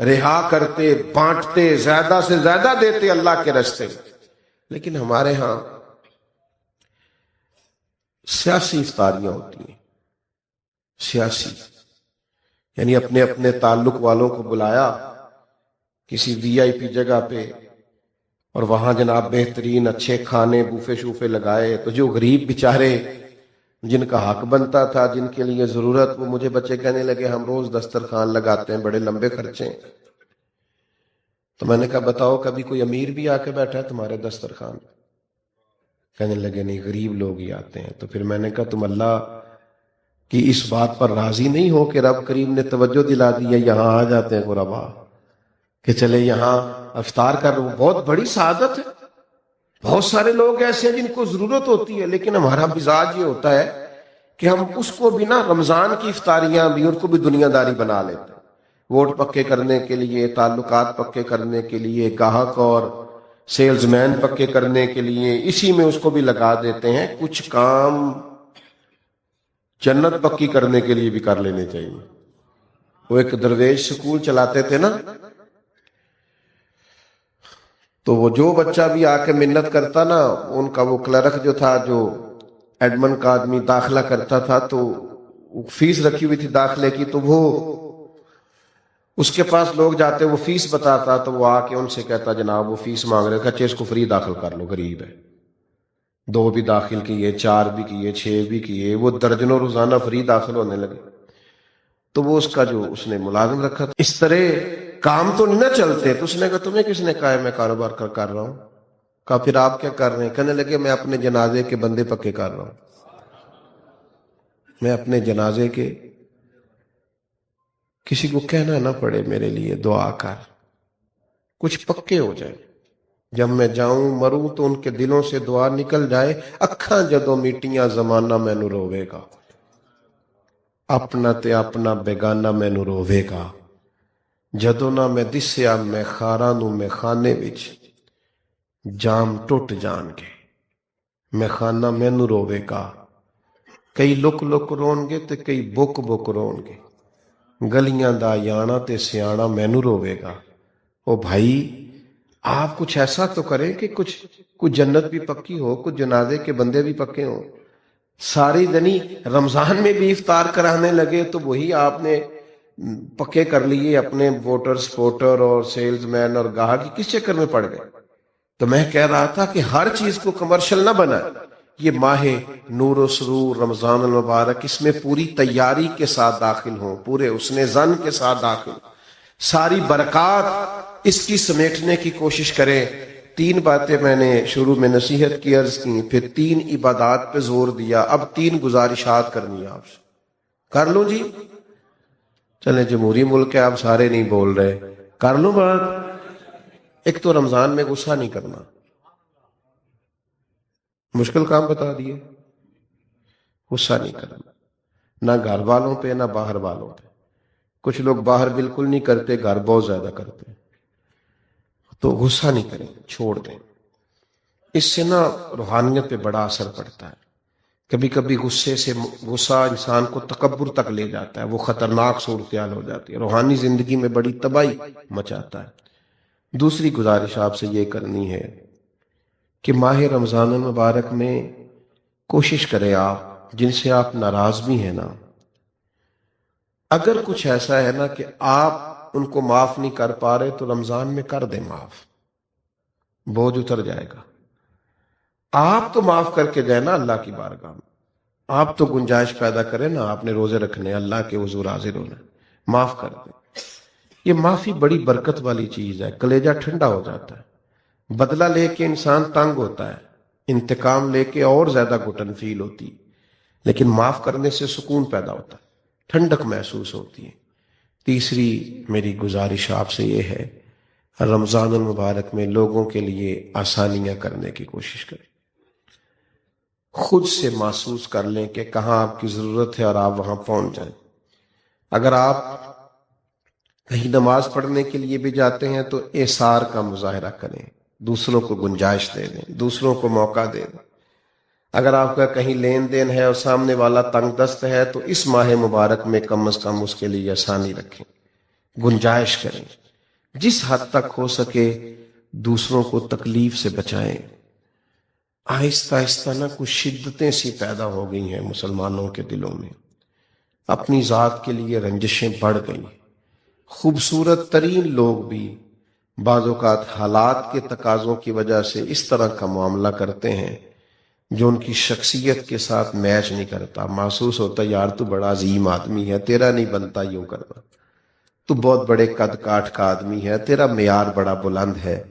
رہا کرتے، بانٹتے، زیادہ سے زیادہ دیتے اللہ کے راستے میں. لیکن ہمارے ہاں سیاسی افطاریاں ہوتی ہیں. سیاسی یعنی اپنے اپنے تعلق والوں کو بلایا کسی وی آئی پی جگہ پہ اور وہاں جناب بہترین اچھے کھانے بوفے شوفے لگائے. تو جو غریب بیچارے جن کا حق بنتا تھا، جن کے لیے ضرورت، وہ مجھے بچے کہنے لگے ہم روز دسترخوان لگاتے ہیں، بڑے لمبے خرچے. تو میں نے کہا بتاؤ کبھی کوئی امیر بھی آ کے بیٹھا ہے تمہارے دسترخوان؟ کہنے لگے نہیں، غریب لوگ ہی آتے ہیں. تو پھر میں نے کہا تم اللہ کی اس بات پر راضی نہیں ہو کہ رب کریم نے توجہ دلا دی ہے یہاں آ جاتے ہیں غربا کہ چلے یہاں افطار کر. بہت بڑی سعادت ہے. بہت سارے لوگ ایسے ہیں جن کو ضرورت ہوتی ہے، لیکن ہمارا مزاج یہ ہوتا ہے کہ ہم اس کو بھی نا رمضان کی افطاریاں بھی ان کو بھی دنیا داری بنا لیتے ہیں. ووٹ پکے کرنے کے لیے، تعلقات پکے کرنے کے لیے، گاہک اور سیلز مین پکے کرنے کے لیے اسی میں اس کو بھی لگا دیتے ہیں. کچھ کام جنت پکی کرنے کے لیے بھی کر لینے چاہیے. وہ ایک درویش سکول چلاتے تھے نا، تو وہ جو بچہ بھی آ کے منت کرتا نا، ان کا وہ کلرک جو تھا، جو ایڈمن کا آدمی داخلہ کرتا تھا، تو فیس رکھی ہوئی تھی داخلے کی، تو وہ اس کے پاس لوگ جاتے، وہ فیس بتاتا، تو وہ آ کے ان سے کہتا جناب وہ فیس مانگ رہے تھا، اس کو فری داخل کر لو، غریب ہے. 2 بھی داخل کیے، 4 بھی کیے، 6 بھی کیے، وہ درجنوں روزانہ فری داخل ہونے لگے. تو وہ اس کا جو اس نے ملازم رکھا تھا، اس طرح کام تو نہیں نہ چلتے. تو اس نے کہا تمہیں کس نے کہا ہے میں کاروبار کر رہا ہوں؟ کہا پھر آپ کیا کر رہے ہیں؟ کہنے لگے میں اپنے جنازے کے بندے پکے کر رہا ہوں. میں اپنے جنازے کے، کسی کو کہنا نہ پڑے میرے لیے دعا کر، کچھ پکے ہو جائیں. جب میں جاؤں مروں تو ان کے دلوں سے دعا نکل جائے. اکھاں جدوں میٹیاں زمانہ مینوں روے گا، اپنا تے اپنا بیگانہ مینوں روے گا. جدوں نہ میں دسیا میں خاراں نوں میں خانے وچ، جام ٹوٹ جان گے میں خانہ مینوں روے گا. کئی لک لک رون گے تے کئی بک بک رون گے، گلیاں دا یانا تے سیانا مینوں روے گا. او بھائی آپ کچھ ایسا تو کریں کہ کچھ جنت بھی پکی ہو، کچھ جنازے کے بندے بھی پکے ہوں. ساری دنی رمضان میں بھی افطار کرانے لگے تو وہی آپ نے پکے کر لیے اپنے ووٹر سپورٹر اور سیلز مین اور گاہک، کس چکر میں پڑ گئے؟ تو میں کہہ رہا تھا کہ ہر چیز کو کمرشل نہ بنائے. یہ ماہ نور و سرور رمضان المبارک، اس میں پوری تیاری کے ساتھ داخل ہوں، پورے حسن ظن کے ساتھ داخل، ساری برکات اس کی سمیٹنے کی کوشش کریں. 3 باتیں میں نے شروع میں نصیحت کی عرض کی، پھر 3 عبادات پہ زور دیا، اب 3 گزارشات کرنی ہے آپ سے. کر لوں جی؟ چلیں جمہوری ملک ہے، آپ سارے نہیں بول رہے، کر لوں بات. ایک تو رمضان میں غصہ نہیں کرنا، مشکل کام بتا دیے. غصہ نہیں کرنا، نہ گھر والوں پہ نہ باہر والوں پہ. کچھ لوگ باہر بالکل نہیں کرتے، گھر بہت زیادہ کرتے. تو غصہ نہیں کریں، چھوڑ دیں. اس سے نا روحانیت پہ بڑا اثر پڑتا ہے. کبھی کبھی غصہ انسان کو تکبر تک لے جاتا ہے، وہ خطرناک صورتحال ہو جاتی ہے، روحانی زندگی میں بڑی تباہی مچاتا ہے. دوسری گزارش آپ سے یہ کرنی ہے کہ ماہ رمضان المبارک میں کوشش کریں، آپ جن سے آپ ناراض بھی ہیں نا، اگر کچھ ایسا ہے نا کہ آپ ان کو معاف نہیں کر پا رہے تو رمضان میں کر دیں معاف، بوجھ اتر جائے گا. آپ تو معاف کر کے جائیں نا اللہ کی بارگاہ میں، آپ تو گنجائش پیدا کریں نا، آپ نے روزے رکھنے اللہ کے حضور حاضر ہونا، معاف کر دیں. یہ معافی بڑی برکت والی چیز ہے، کلیجہ ٹھنڈا ہو جاتا ہے. بدلہ لے کے انسان تنگ ہوتا ہے، انتقام لے کے اور زیادہ گھٹن فیل ہوتی، لیکن معاف کرنے سے سکون پیدا ہوتا ہے، ٹھنڈک محسوس ہوتی ہے. تیسری میری گزارش آپ سے یہ ہے، رمضان المبارک میں لوگوں کے لیے آسانیاں کرنے کی کوشش کریں. خود سے محسوس کر لیں کہ کہاں آپ کی ضرورت ہے اور آپ وہاں پہنچ جائیں. اگر آپ کہیں نماز پڑھنے کے لیے بھی جاتے ہیں تو ایثار کا مظاہرہ کریں، دوسروں کو گنجائش دے دیں، دوسروں کو موقع دے دیں. اگر آپ کا کہیں لین دین ہے اور سامنے والا تنگ دست ہے تو اس ماہ مبارک میں کم از کم اس کے لیے آسانی رکھیں، گنجائش کریں. جس حد تک ہو سکے دوسروں کو تکلیف سے بچائیں. آہستہ آہستہ نا کچھ شدتیں سی پیدا ہو گئی ہیں مسلمانوں کے دلوں میں، اپنی ذات کے لیے رنجشیں بڑھ گئی. خوبصورت ترین لوگ بھی بعض اوقات حالات کے تقاضوں کی وجہ سے اس طرح کا معاملہ کرتے ہیں جو ان کی شخصیت کے ساتھ میچ نہیں کرتا. محسوس ہوتا یار تو بڑا عظیم آدمی ہے، تیرا نہیں بنتا یوں کرنا، تو بہت بڑے قد کاٹ کا آدمی ہے، تیرا معیار بڑا بلند ہے،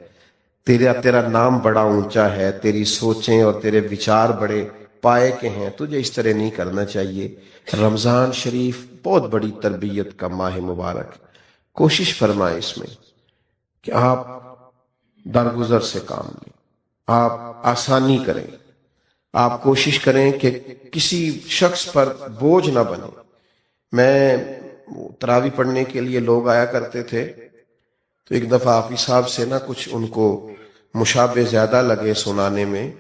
تیرا نام بڑا اونچا ہے، تیری سوچیں اور تیرے وچار بڑے پائے کے ہیں، تجھے اس طرح نہیں کرنا چاہیے. رمضان شریف بہت بڑی تربیت کا ماہ مبارک، کوشش فرمائیں اس میں کہ آپ درگزر سے کام لیں، آپ آسانی کریں، آپ کوشش کریں کہ کسی شخص پر بوجھ نہ بنے. میں تراویح پڑھنے کے لیے لوگ آیا کرتے تھے تو ایک دفعہ حافظ صاحب سے نا کچھ ان کو مشابہ زیادہ لگے سنانے میں،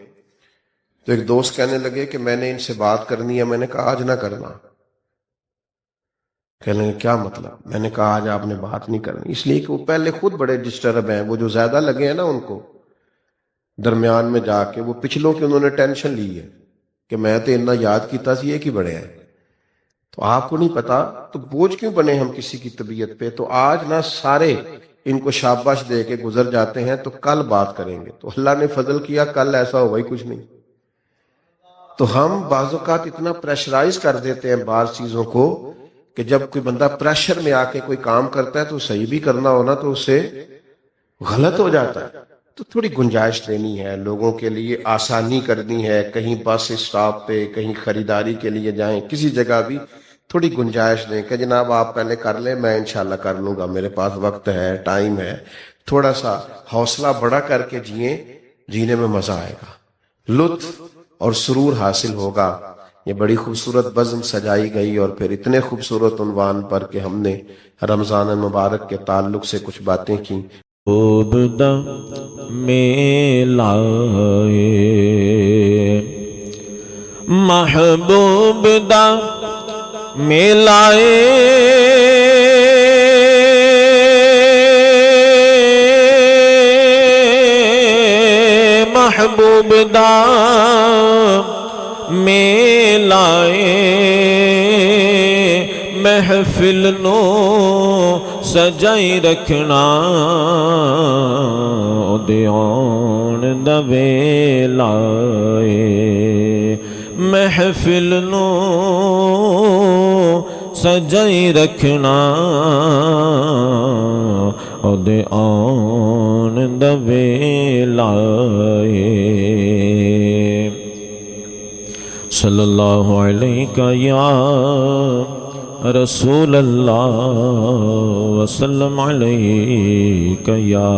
تو ایک دوست کہنے لگے کہ میں نے ان سے بات کرنی ہے. میں نے کہا آج نہ کرنا. کہنے لگے کیا مطلب؟ میں نے کہا آج آپ نے بات نہیں کرنی، اس لیے کہ وہ پہلے خود بڑے ڈسٹرب ہیں، وہ جو زیادہ لگے ہیں نا ان کو درمیان میں جا کے وہ پچھلوں کی انہوں نے ٹینشن لی ہے کہ میں تو اتنا یاد کیتا سی یہ کی بڑے ہیں، تو آپ کو نہیں پتا تو بوجھ کیوں بنے ہم کسی کی طبیعت پہ. تو آج نہ سارے ان کو شاباش دے کے گزر جاتے ہیں، تو کل بات کریں گے. تو اللہ نے فضل کیا، کل ایسا ہوا ہی کچھ نہیں. تو ہم بعض اوقات اتنا پریشرائز کر دیتے ہیں بعض چیزوں کو کہ جب کوئی بندہ پریشر میں آ کے کوئی کام کرتا ہے تو صحیح بھی کرنا ہونا تو اسے غلط ہو جاتا ہے. تو تھوڑی گنجائش دینی ہے لوگوں کے لیے، آسانی کرنی ہے. کہیں بس اسٹاپ پہ، کہیں خریداری کے لیے جائیں، کسی جگہ بھی تھوڑی گنجائش دیں کہ جناب آپ پہلے کر لیں، میں انشاءاللہ کر لوں گا، میرے پاس وقت ہے، ٹائم ہے. تھوڑا سا حوصلہ بڑا کر کے جئیں، جینے میں مزہ آئے گا، لطف اور سرور حاصل ہوگا. یہ بڑی خوبصورت بزم سجائی گئی اور پھر اتنے خوبصورت عنوان پر کہ ہم نے رمضان مبارک کے تعلق سے کچھ باتیں کی. محبوب دا میلائے، محبوب دا میلائے، محبوب دا میلائے، محفل نو سجائی رکھنا دے آن دا ویلا اے، محفل نو سجائی رکھنا دے آن دا ویلا اے. صلی اللہ علیہ یا رسول اللہ وسلم علیک یا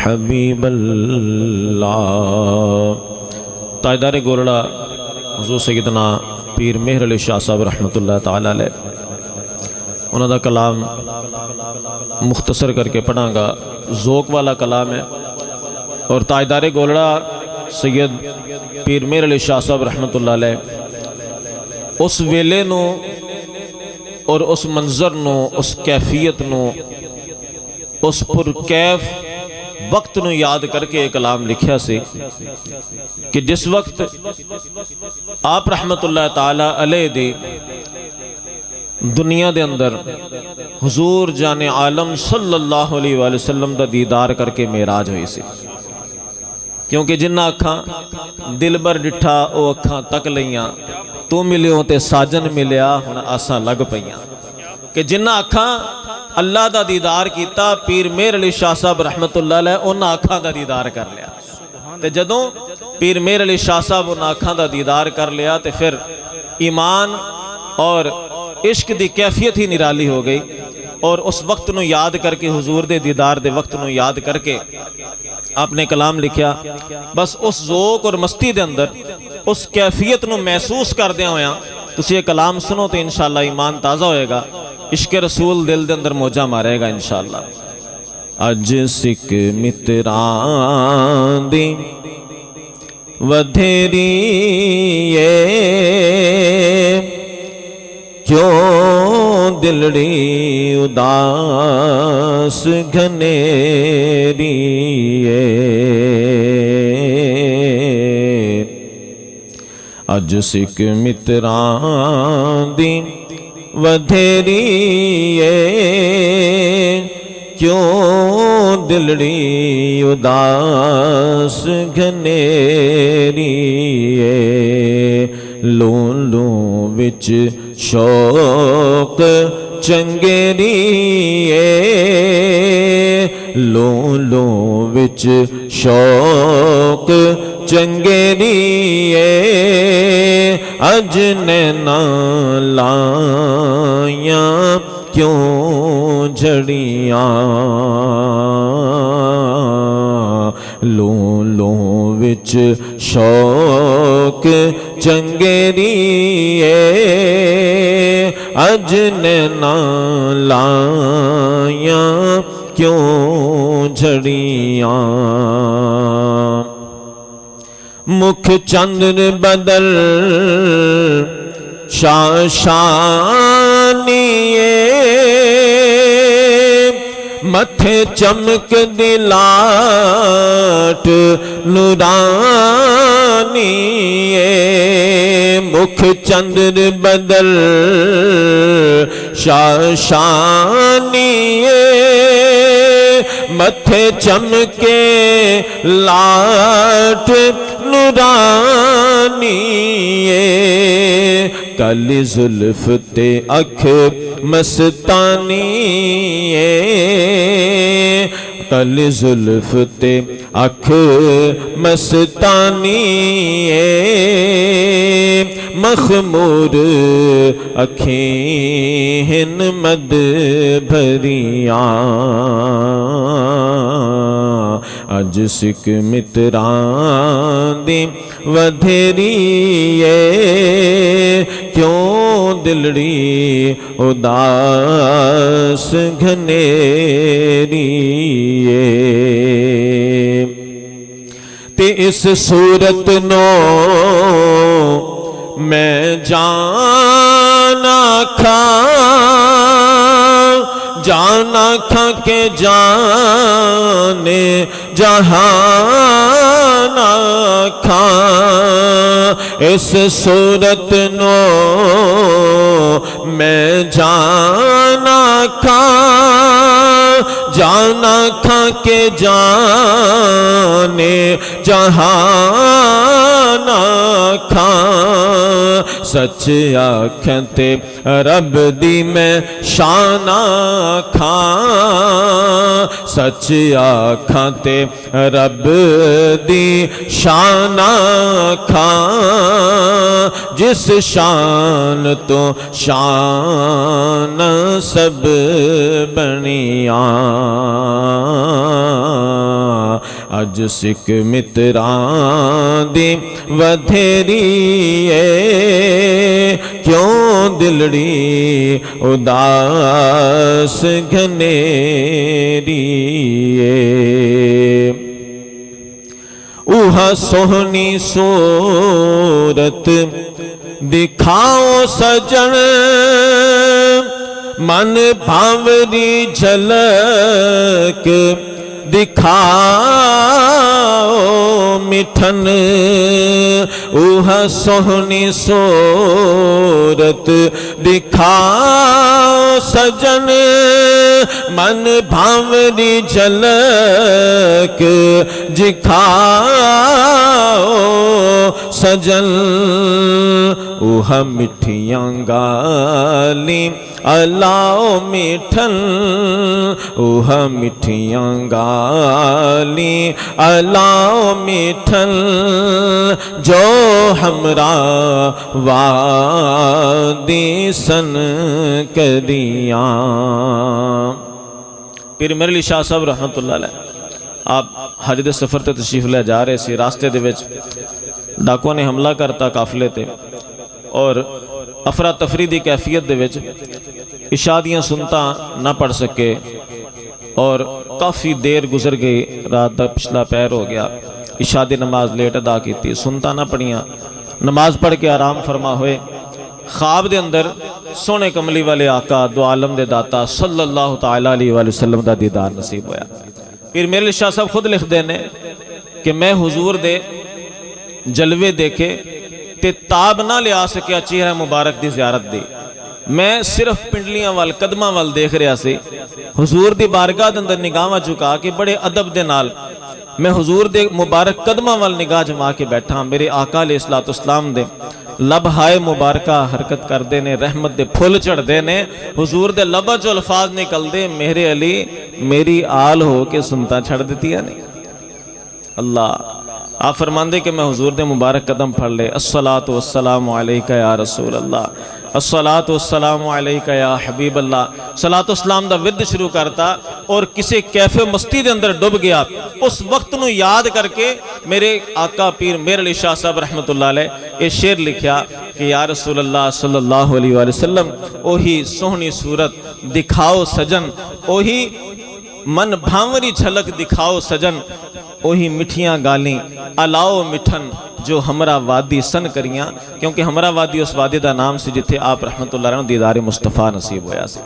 حبیب اللہ. تاجدار گولڑا حضور سیدنا پیر مہر علی شاہ صاحب رحمۃ اللہ تعالی علیہ، انہوں دا کلام مختصر کر کے پڑھاں گا، ذوق والا کلام ہے. اور تاجدار گولڑا سید پیر مہر علی شاہ صاحب رحمۃ اللہ علیہ اس ویلے نو اور اس منظر نو، اس کیفیت نو، اس پر کیف وقت نو یاد کر کے ایک کلام لکھیا سی کہ جس وقت آپ رحمت اللہ تعالی علیہ دی دنیا دے اندر حضور جان عالم صلی اللہ علیہ وآلہ وسلم دا دیدار کر کے معراج ہوئی سی. کیونکہ جنہ اکھاں دل بر ڈٹھا او اکھاں تک لیاں، تو ملیوں تے ساجن ملیا ہن آساں لگ پیاں. کہ جنہ اکھاں اللہ دا دیدار کیتا، پیر مہر علی شاہ صاحب رحمت اللہ علیہ انہاں اکھاں دا دیدار کر لیا. تے جدوں پیر مہر علی شاہ صاحب انہاں اکھاں دا دیدار کر لیا تے پھر ایمان اور عشق دی کیفیت ہی نرالی ہو گئی. اور اس وقت نو یاد کر کے، حضور دے دیدار دے وقت نو یاد کر کے آپ نے کلام لکھیا. بس اس ذوق اور مستی دے اندر اس کیفیت نو محسوس کر دیا ہویا تسی یہ کلام سنو تو انشاءاللہ ایمان تازہ ہوئے گا، عشق رسول دل دے اندر موجہ مارے گا انشاءاللہ. اج سکھ متران دی ودھیری کیوں دلڑی اداس گھنیری اج سکھ متران دی ودھیری کیوں دلڑی اداس گھنیری لون لون وچ شوق چنگیری لون لون وچ شوق چنگیری اج نینا لائیاں کیوں جھڑیاں لون لون وچ شوق چنگیری اج نینا لائیاں کیوں جھڑیاں مکھ چندر بدل شاشانی متھے چمک دلاٹ نورانی مکھ چندر بدل شاشانی متھے چمکے لاٹ نورانی کالی زلف تے اکھ مستانی کالی زلف تے اکھ مستانی مخمور اکھیں ہن مد بھریاں اج سکھ متران دی ودھیری کیوں دلڑی اداس گھنیری تے اس صورت نو میں جانا کھا کے جانے جہان کھا اس صورت نو میں جانا کھا کے جانے جہان کھا سچ آکھیں تے رب دی میں شان کھا سچ آکھیں تے رب دی شان کھا جس شان تو شان سب بنیاں اج سکھ متران دی ودھیری کیوں دلڑی اداس گھنیری اوہا سونی صورت دکھاؤ سجن من بھاوری جھلک دکھاؤ مٹھن اوہ سونی صورت دکھاؤ سجن من بھاوری جھلک دکھاؤ سجن اوہ مٹھیاں گالی الاؤ مٹھن اوہ مٹھیاں گالی الاؤ مٹھن جو ہمراہ وادی سن کریاں پیر میرے علی شاہ صاحب رحمت اللہ علیہ آپ حج دے سفر تے تشریف لے جا رہے سی راستے دے وچ ڈاکوں نے حملہ کرتا قافلے تے اور افراتفری دی کیفیت دے وچ اشادیاں سنتا نہ پڑھ سکے اور کافی دیر گزر گئی رات دا پچھلا پیر ہو گیا اشادی نماز لیٹ ادا کی تھی سنتا نہ پڑھیاں نماز پڑھ کے آرام فرما ہوئے خواب دے اندر سونے کملی والے آقا دو عالم دے داتا صلی اللہ تعالیٰ علیہ وآلہ وسلم دا دیدار نصیب ہویا پھر میرے شاہ صاحب خود لکھ دینے کہ میں حضور دے جلوے دیکھے تے تاب نہ لے آ سکیا چہرہ مبارک دی زیارت دی میں صرف پنڈلیاں وال قدمہ وال دیکھ رہا سی حضور دی بارگاہ دے اندر نگاہ چکا کہ بڑے ادب دے نال میں حضور دے مبارک قدمہ وال نگاہ جما کے بیٹھا میرے آقا علیہ السلام دے لب ہائے مبارکہ حرکت کر دینے رحمت دے پھول چڑھ دینے حضور دے لبہ جو الفاظ نکل دے میرے علی میری آل ہو کے سنتا چھڑ دیتی ہے نہیں اللہ آپ فرمان دے کہ میں حضور دے مبارک قدم پھڑ لے الصلاۃ والسلام علیکہ یا رسول اللہ الصلاۃ والسلام علیکہ یا حبیب اللہ صلاۃ والسلام دا ورد شروع کرتا اور کسی کیفے مستی دے اندر ڈب گیا اس وقت نو یاد کر کے میرے آقا پیر میرے علی شاہ صاحب رحمت اللہ علیہ یہ شعر لکھیا کہ یا رسول اللہ صلی اللہ علیہ وآلہ وسلم اوہی سونی صورت دکھاؤ سجن اوہی من بھاوری جھلک دکھاؤ سجن اوہی مٹھیاں گالیں الاؤ مٹھن جو ہمرا وادی سن کریاں کیونکہ ہمرا وادی اس وادی دا نام سے جتھے آپ رحمت اللہ علیہ دیدار مصطفیٰ نصیب ہویا سے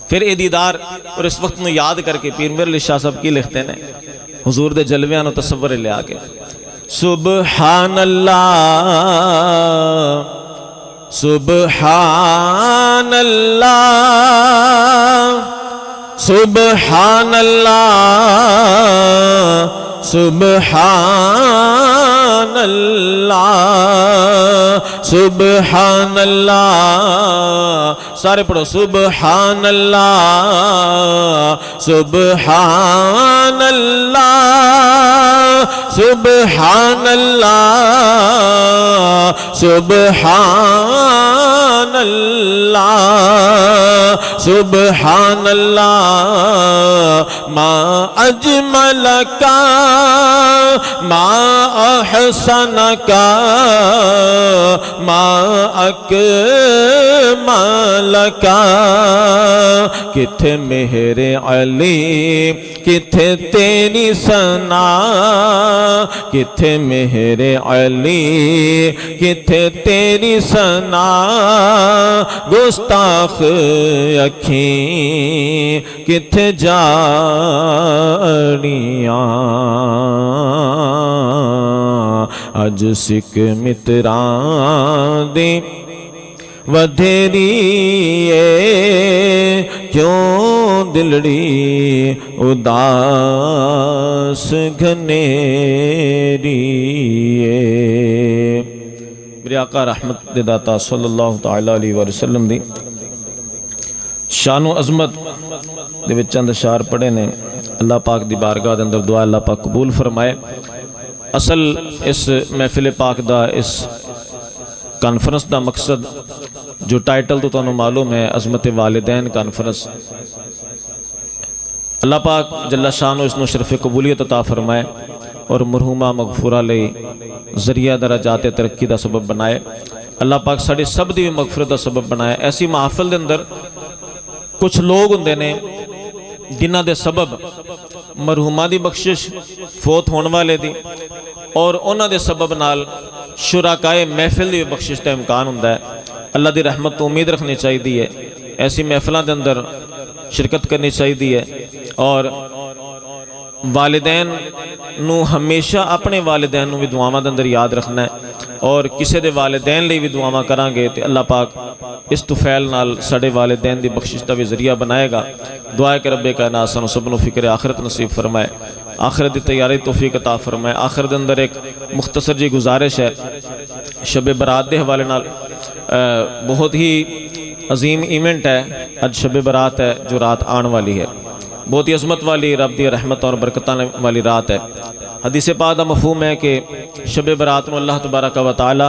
پھر اے دیدار اور اس وقت نو یاد کر کے پیر میرے علی شاہ صاحب کی لکھتے ہیں حضور دے جلویاں نو تصور لے آگے سبحان اللہ سبحان اللہ سبحان اللہ سبحان اللہ سبحان اللہ سارے پڑھو سبحان اللہ سبحان اللہ سبحان اللہ سبحان اللہ سبحان اللہ ما اجملک ما احسنک ما اکملک کتھے مہر علی کتھے تیری ثنا کتھے مہر علی کتھے تیری ثنا گستاخ اکھیں کتھے جاڑیاں اج سکھ متران دی ودھیری کیوں دلڑی اداس گھنیری میرے آقا رحمت دے داتا صلی اللہ تعالیٰ علیہ وسلم دی شان و عظمت دے وچ چند اشعار پڑھے نے اللہ پاک دی بارگاہ دے اندر دعا اللہ پاک قبول فرمائے اصل اس محفل پاک دا اس کانفرنس دا مقصد جو ٹائٹل تو تانوں معلوم ہے عظمت والدین کانفرنس اللہ پاک جل شانو اس نو شرف قبولیت عطا فرمائے اور مرحومہ مغفورہ لئی ذریعہ درجات ترقی دا سبب بنائے اللہ پاک ساڑی سب دی مغفرت دا سبب بنائے ایسی محافل دے اندر کچھ لوگ ہوندے نے جنہ دے سبب مرحومہ دی بخشش فوت ہون والے دی اور انہ دے سبب نال شراکائے محفل دی بخشش دا امکان ہوندہ ہے اللہ دی رحمت تو امید رکھنی چاہی دی ہے ایسی محفلان دے اندر شرکت کرنی چاہی دی ہے اور والدین نو ہمیشہ اپنے والدین نو بھی دعاواں دے اندر یاد رکھنا ہے اور کسے دے والدین لئی بھی دعاواں کران گے تے اللہ پاک اس طفیل نال ساڑے والدین دی بخشش دا بھی ذریعہ بنائے گا دعائے کہ رب کائنات سانو سب نو فکر آخرت نصیب فرمائے آخرت دی تیاری توفیق عطا فرمائے آخر دے اندر ایک مختصر جی گزارش ہے شب برات دے حوالے نال بہت ہی عظیم ایونٹ ہے آج شب برات ہے جو رات آن والی ہے بہت ہی عظمت والی رب دی رحمت اور برکتان والی رات ہے حدیث پاک دا مفہوم ہے کہ شب برات نو اللہ تبارک و تعالی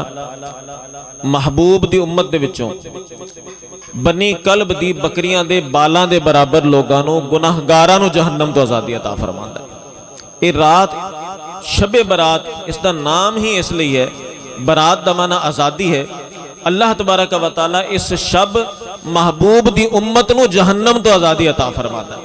محبوب دی امت دے وچوں بنی کلب دی بکریاں دے بالاں دے برابر لوگانو گناہگاراں نو جہنم تو آزادی عطا فرماندا ہے یہ رات شب برات اس دا نام ہی اس لیے ہے برات دا معنی آزادی ہے اللہ تبارک و تعالی اس شب محبوب دی امت نو جہنم تو آزادی عطا فرماتا ہے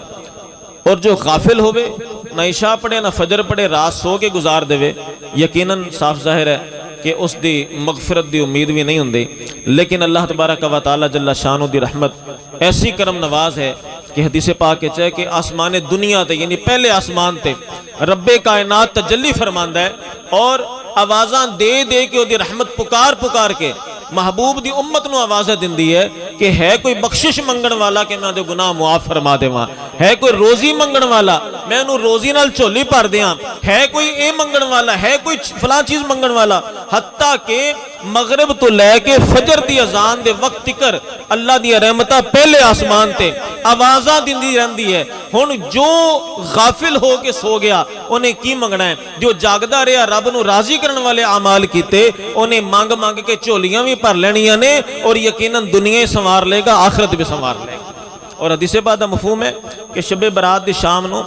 اور جو غافل ہوئے نہ عشاء پڑھے نہ فجر پڑھے رات سو کے گزار دے یقیناً صاف ظاہر ہے کہ اس دی مغفرت دی امید بھی نہیں ہوندی لیکن اللہ تبارک و تعالی جل شانو دی رحمت ایسی کرم نواز ہے کہ حدیث پاک کے چاہے کہ آسمان دنیا تے یعنی پہلے آسمان تے رب کائنات تجلی فرماندہ ہے اور آوازاں دے دے کے وہ دی رحمت پکار کے محبوب دی امت نو آوازہ دن دی ہے کہ ہے کوئی بخشش منگن والا کہ میں دے گناہ معاف فرما دے وہاں ہے کوئی روزی منگن والا میں انہوں روزی نال چولی پار دیاں ہے کوئی اے منگن والا ہے کوئی فلاں چیز منگن والا حتیٰ کہ مغرب تو لے کے فجر دی اذان دے وقت تکر اللہ دی رحمتہ پہلے آسمان تے آوازہ دن دی رہن دی ہے ہون جو غافل ہو کے سو گیا انہیں کی منگنا ہے جو جاگدہ رہا رب نو راضی کرن والے عمال کیتے انہیں مانگ کے چولیاں بھی پر لینیاں نے اور یقیناً دنیا سنوار لے گا آخرت بھی سنوار لے گا اور حدیث بعد مفہوم ہے کہ شب برات دی شام نو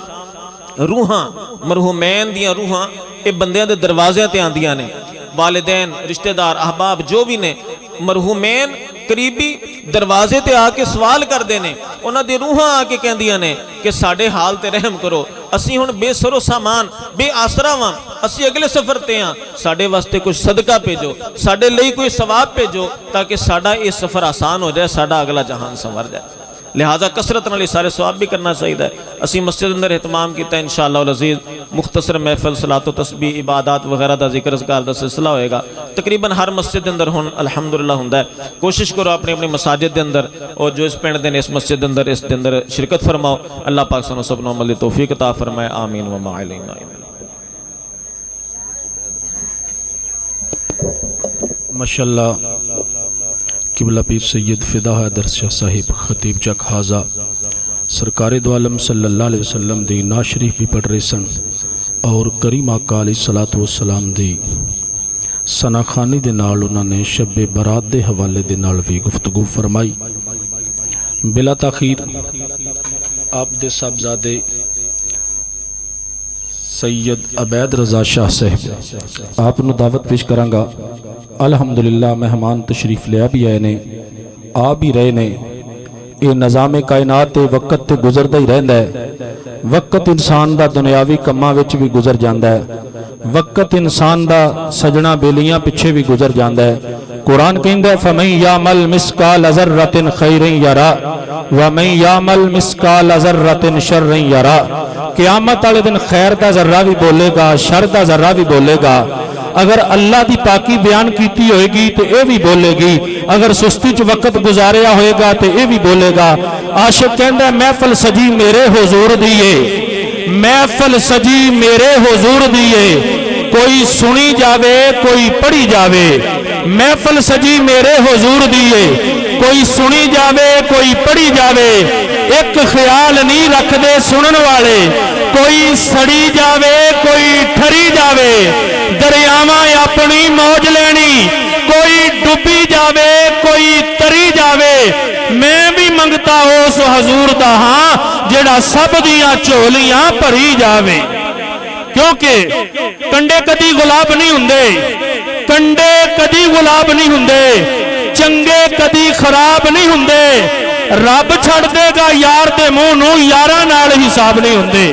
روحاں مرحومین دیاں روحاں اے بندیاں دے دروازے تے آندیاں نے والدین رشتہ دار احباب جو بھی نے مرحومین قریبی دروازے تے آ کے سوال کر دینے انہاں دی روحاں آ کے کہندیاں نے کہ ساڑے حال تے رحم کرو اسی ہن بے سر و سامان بے آسرا واں اسی اگلے سفر تے ہاں ساڑے واسطے کچھ صدقہ بھیجو ساڑے لئی کوئی ثواب بھیجو تاکہ ساڑا یہ سفر آسان ہو جائے ساڑا اگلا جہان سنور جائے لہذا کثرت نال سارے ثواب بھی کرنا چاہیے اسی مسجد اندر اہتمام کیتا ہے انشاءاللہ العزیز مختصر محفل صلاۃ و تسبیح عبادات وغیرہ دا ذکر اذکار دا سلسلہ ہوئے گا تقریباً ہر مسجد اندر ہون الحمدللہ ہوندا ہے کوشش کرو اپنے اپنے مساجد دے اندر اور جو اس پنڈ دے اس مسجد اندر اس دے اندر شرکت فرماؤ اللہ پاک سانو سب نو عمل دی توفیق عطا فرمائے آمین و ما علینا ماشاءاللہ قبلہ پیر سید فدا حیدر شاہ صاحب خطیب چک حاضہ سرکار دو عالم صلی اللہ علیہ وسلم دی نعت شریف بھی پڑھ رہے سن اور کریم آقا علیہ الصلوۃ والسلام دی ثنا خوانی دے نال انہوں نے شب برات دے حوالے دے نال بھی گفتگو فرمائی۔ بلا تاخیر آپ دے صاحبزادے سید عبید رضا شاہ صاحب آپ نو دعوت پیش کرانگا۔ الحمدللہ مہمان تشریف لیا بھی آئے نے آ بھی رہے نے۔ یہ نظام کائنات تے وقت تے گزردہ ہی رہندا ہے۔ وقت انسان دا دنیاوی کماں وچ بھی گزر جاندا ہے، وقت انسان دا سجنا بیلیاں پیچھے بھی گزر جاندا ہے۔ قرآن کہندا ہے فَمَن يَعْمَلْ مِثْقَالَ ذَرَّةٍ خَيْرًا يَرَهُ وَمَن يَعْمَلْ مِثْقَالَ ذَرَّةٍ شَرًّا يَرَهُ۔ قیامت والے دن خیر دا ذرہ بھی بولے گا، شر دا ذرہ بھی بولے گا۔ اگر اللہ دی پاکی بیان کیتی ہوئے گی تو اے بھی بولے گی، اگر سستی چ وقت گزاریا ہوئے گا تو اے بھی بولے گا۔ عاشق کہندا ہے محفل سجی میرے حضور دیئے، محفل سجی میرے حضور دیئے، کوئی سنی جاوے کوئی پڑھی جاوے۔ محفل سجی میرے حضور دیئے، کوئی سنی جاوے کوئی پڑھی جاوے۔ ایک خیال نہیں رکھ دے سنن والے، کوئی سڑی جاوے کوئی ٹھری جاوے۔ دریاواں اپنی موج لینی، کوئی ڈبی جاوے کوئی تری جاوے۔ میں بھی منگتا اس حضور دا ہاں جڑا سب دیاں چولیاں بھری جاوے۔ کیونکہ کنڈے کدی گلاب نہیں ہوندے، کنڈے کدی گلاب نہیں ہوندے، چنگے کدی خراب نہیں ہوندے۔ رب چھڑ دے گا یار دے منہ نو، یاراں نال حساب نہیں ہوندے۔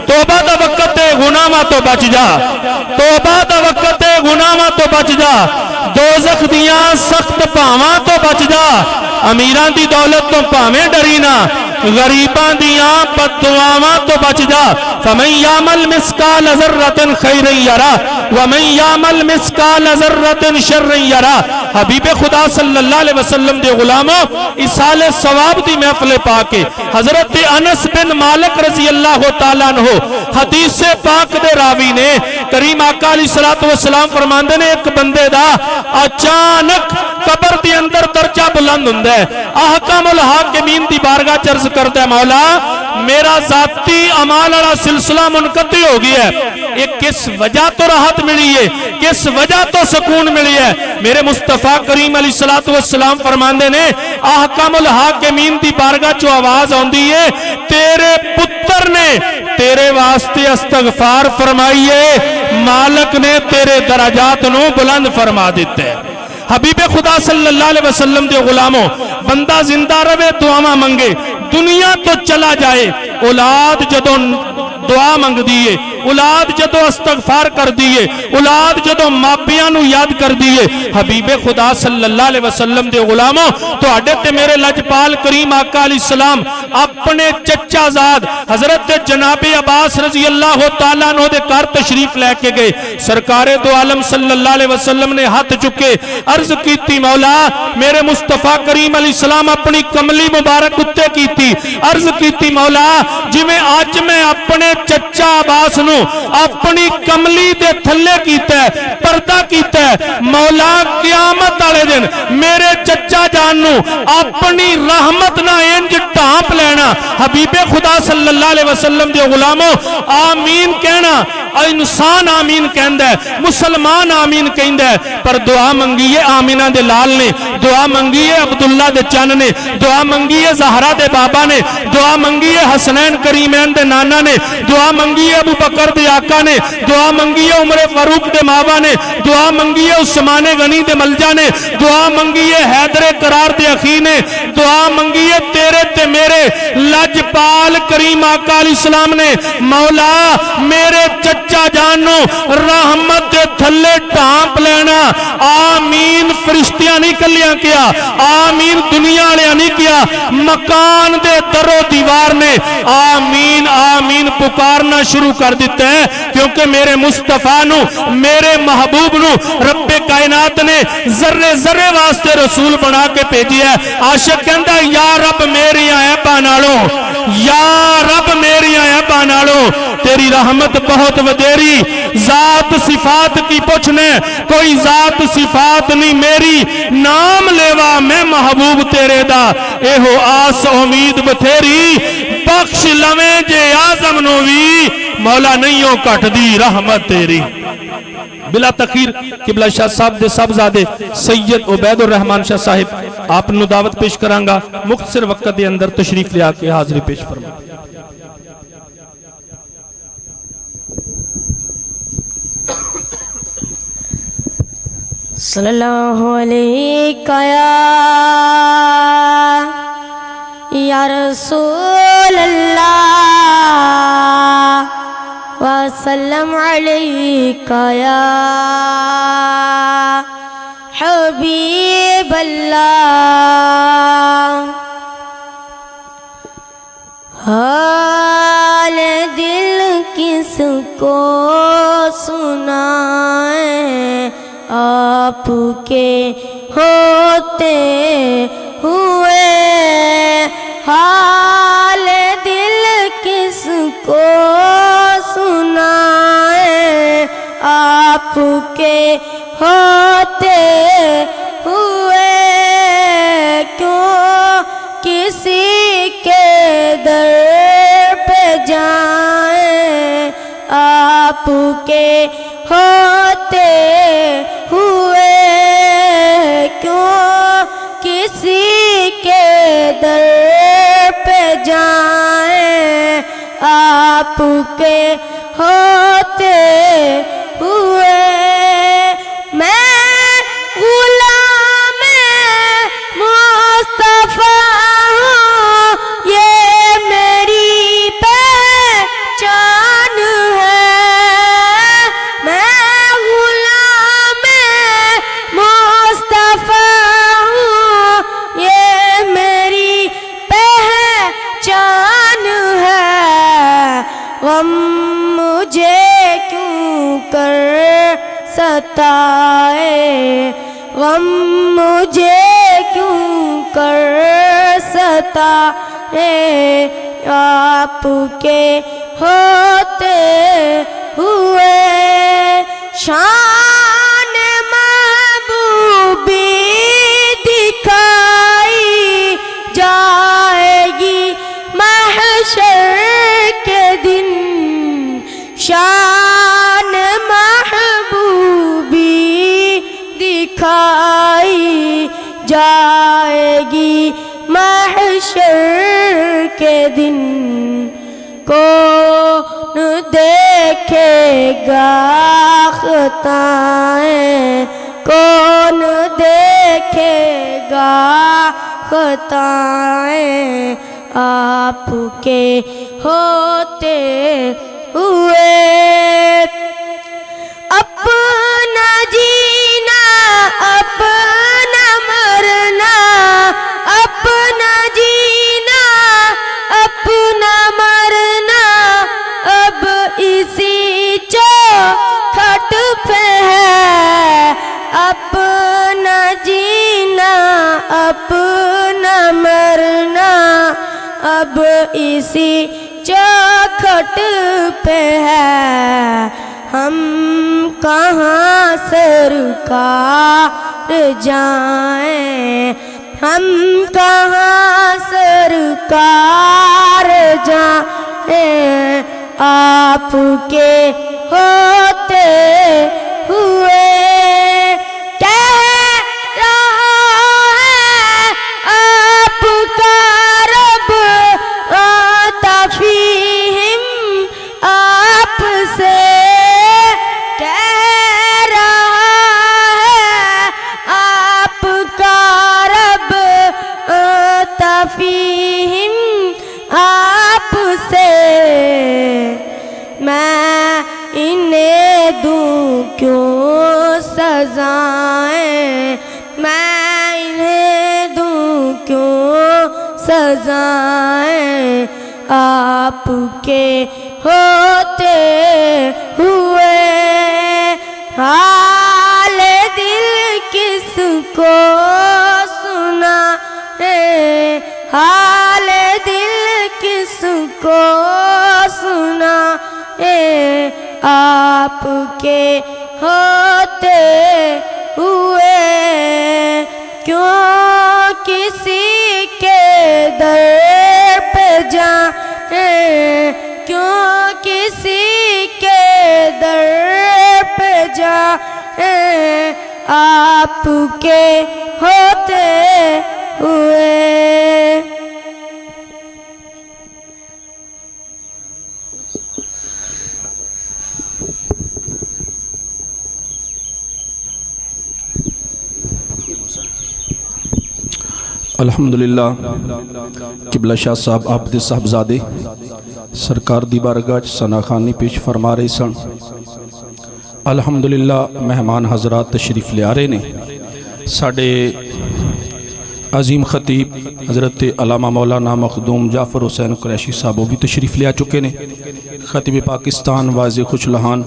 توبہ دا وقت تے گناہاں تو بچ جا، توبہ دا وقت تے گناہاں تو بچ جا، دوزخ دیاں سخت پاواں تو بچ جا۔ امیران دی دولت تو پاویں ڈری نہ، غریباں دیاں بددعاواں تو بچ جا۔ فمن یعمل مثقال ذرۃ خیرا یرہ ومن یعمل مثقال ذرۃ شرا یرہ۔ حبیب خدا صلی اللہ علیہ وسلم دے غلاموں اصال ثواب دی محفل پاک حضرت انس بن مالک رضی اللہ تعالیٰ عنہ حدیث پاک دے راوی نے کریم آقا علیہ الصلوۃ والسلام فرماندے نے ایک بندے دا اچانک قبر دے اندر درجہ بلند ہوندا ہے۔ احکام الحاکمین دی بارگاہ چرز کرتا ہے مولا میرا ذاتی اعمال والا سلسلہ منقطع ہو گیا ہے، یہ کس وجہ تو راحت ملی ہے، کس وجہ تو سکون ملی ہے؟ میرے مصطفیٰ کریم علیہ الصلوۃ والسلام فرماندے نے احکام الحاکمین دی بارگاہ چو آواز آندی ہے تیرے پتر نے تیرے واسطے استغفار فرمائیے، مالک نے تیرے درجات نو بلند فرما دیتے ہیں۔ حبیب خدا صلی اللہ علیہ وسلم دے غلاموں بندہ زندہ رہے دعاواں منگے، دنیا تو چلا جائے، اولاد جدوں دعا منگ دیئے، اولاد جدو استغفار کر دیئے، اولاد جدو ماپیاں نو یاد کر دیئے۔ حبیب خدا صلی اللہ علیہ وسلم دے غلاموں تو اڈے تے میرے لجپال کریم آقا علیہ السلام اپنے چچا زاد حضرت جناب عباس رضی اللہ تعالیٰ عنہ دے کار تشریف لے کے گئے۔ سرکار دو عالم صلی اللہ علیہ وسلم نے ہاتھ چکے عرض کیتی مولا میرے مصطفیٰ کریم علیہ السلام اپنی کملی مبارک اتے کیتی عرض کیتی مولا جی میں آج میں اپنے چچا عباس نو اپنی کملی دے تھلے کیتا ہے، پردہ کیتا ہے، مولا قیامت والے دن میرے چچا جان نو اپنی رحمت نہ انج ٹانپ لینا۔ حبیب خدا صلی اللہ علیہ وسلم دے غلاموں آمین کہنا، انسان آمین کہندا ہے، مسلمان آمین کہندا ہے، پر دعا منگی ہے آمینہ دے لال نے، دعا منگی ہے عبداللہ دے چن نے، دعا منگی ہے زہرا دے بابا نے، دعا منگی ہے حسنین کریمین دے نانا نے، دعا منگی ہے ابو بکر دے آقا نے، دعا منگی ہے عمر فاروق دے ماوا نے، دعا منگی ہے عثمان غنی دے ملجا نے، دعا منگی ہے حیدر قرار دے اخی نے، دعا منگی ہے تیرے تے میرے لجپال کریم آقا علیہ السلام نے۔ مولا میرے چچا جانو رحمت دے تھلے ٹانپ لینا۔ آمین فرشتیاں نہیں کلیاں کیا، آمین دنیا والے نہیں کیا، مکان دے در و دیوار نے آمین آمین پکارنا شروع کر دیتا ہے، کیونکہ میرے مصطفیٰ نو میرے محبوب نو رب کائنات نے ذرے ذرے واسطے رسول بنا کے بھیجی ہے۔ عاشق کہندا یا رب میری عیباں نالوں، یا رب میری عیباں نالوں تیری تیری رحمت بہت ودیری ذات صفات کی پوچھنے کوئی ذات صفات نہیں میری نام لیوا میں محبوب تیرے دا اے ہو آس امید بتھیری بخش لویں جے آزم نوی مولا نہیں ہو کٹ دی رحمت تیری بلا تخیر قبلہ شاہ صاحب دے صاحبزادے سید عبید الرحمن شاہ صاحب آپ نو دعوت پیش کرانگا مختصر وقت دے اندر تشریف لے آکے حاضری پیش فرما صلی اللہ علیہ یا رسول اللہ وسلم علیکہ یا حبیب اللہ حال دل کس کو سنائیں آپ کے ہوتے ہوئے حال دل کس کو سنائیں آپ کے ہوتے ہوئے کیوں کسی کے در پہ جائیں آپ کے ہوتے ہوئے کیوں کسی کے در پہ جائیں آپ کے ہوتے ہوئے میں غلام مصطفیٰ ہوں یہ میری پہچان ہے میں غلام مصطفیٰ ہوں یہ میری پہچان ہے غم مجھے کیوں کر ستائے غم مجھے کیوں کر ستائے آپ کے ہوتے ہوئے شان محبوبی دکھائی جائے گی محشر کے دن شان محبوبی دکھائی جائے گی محشر کے دن کون دیکھے گا خطائیں کون دیکھے گا خطائیں آپ کے ہوتے ہوئے اپنا جینا اپنا مرنا اپنا جینا اپنا مرنا اب اسی چوکھٹ پہ ہے اپنا جینا اپنا مرنا اب اسی چوکھٹ پہ ہے ہم کہاں سرکار جائیں ہم کہاں سرکار جائیں آپ کے ہوتے ہوئے آپ سے میں انہیں دوں کیوں سزائیں میں انہیں دوں کیوں سزائیں آپ کے ہوتے ہوئے حال دل کس کو سنا ہے حال دل کس کو سنا ہے آپ کے ہوتے ہوئے کیوں کسی کے در پہ جائیں، کیوں کسی کے در پہ جائیں آپ کے ہوتے ہوئے۔ الحمدللہ قبلہ شاہ صاحب آپ دے صاحبزادے سرکار دی بارگاہ ثنا خوانی پیش فرما رہے سن۔ الحمدللہ مہمان حضرات تشریف لے آ رہے نے۔ ساڑھے عظیم خطیب حضرت علامہ مولانا مخدوم جعفر حسین قریشی صاحب وہ بھی تشریف لے آ چکے نے۔ خطیب پاکستان واضح خوش لہان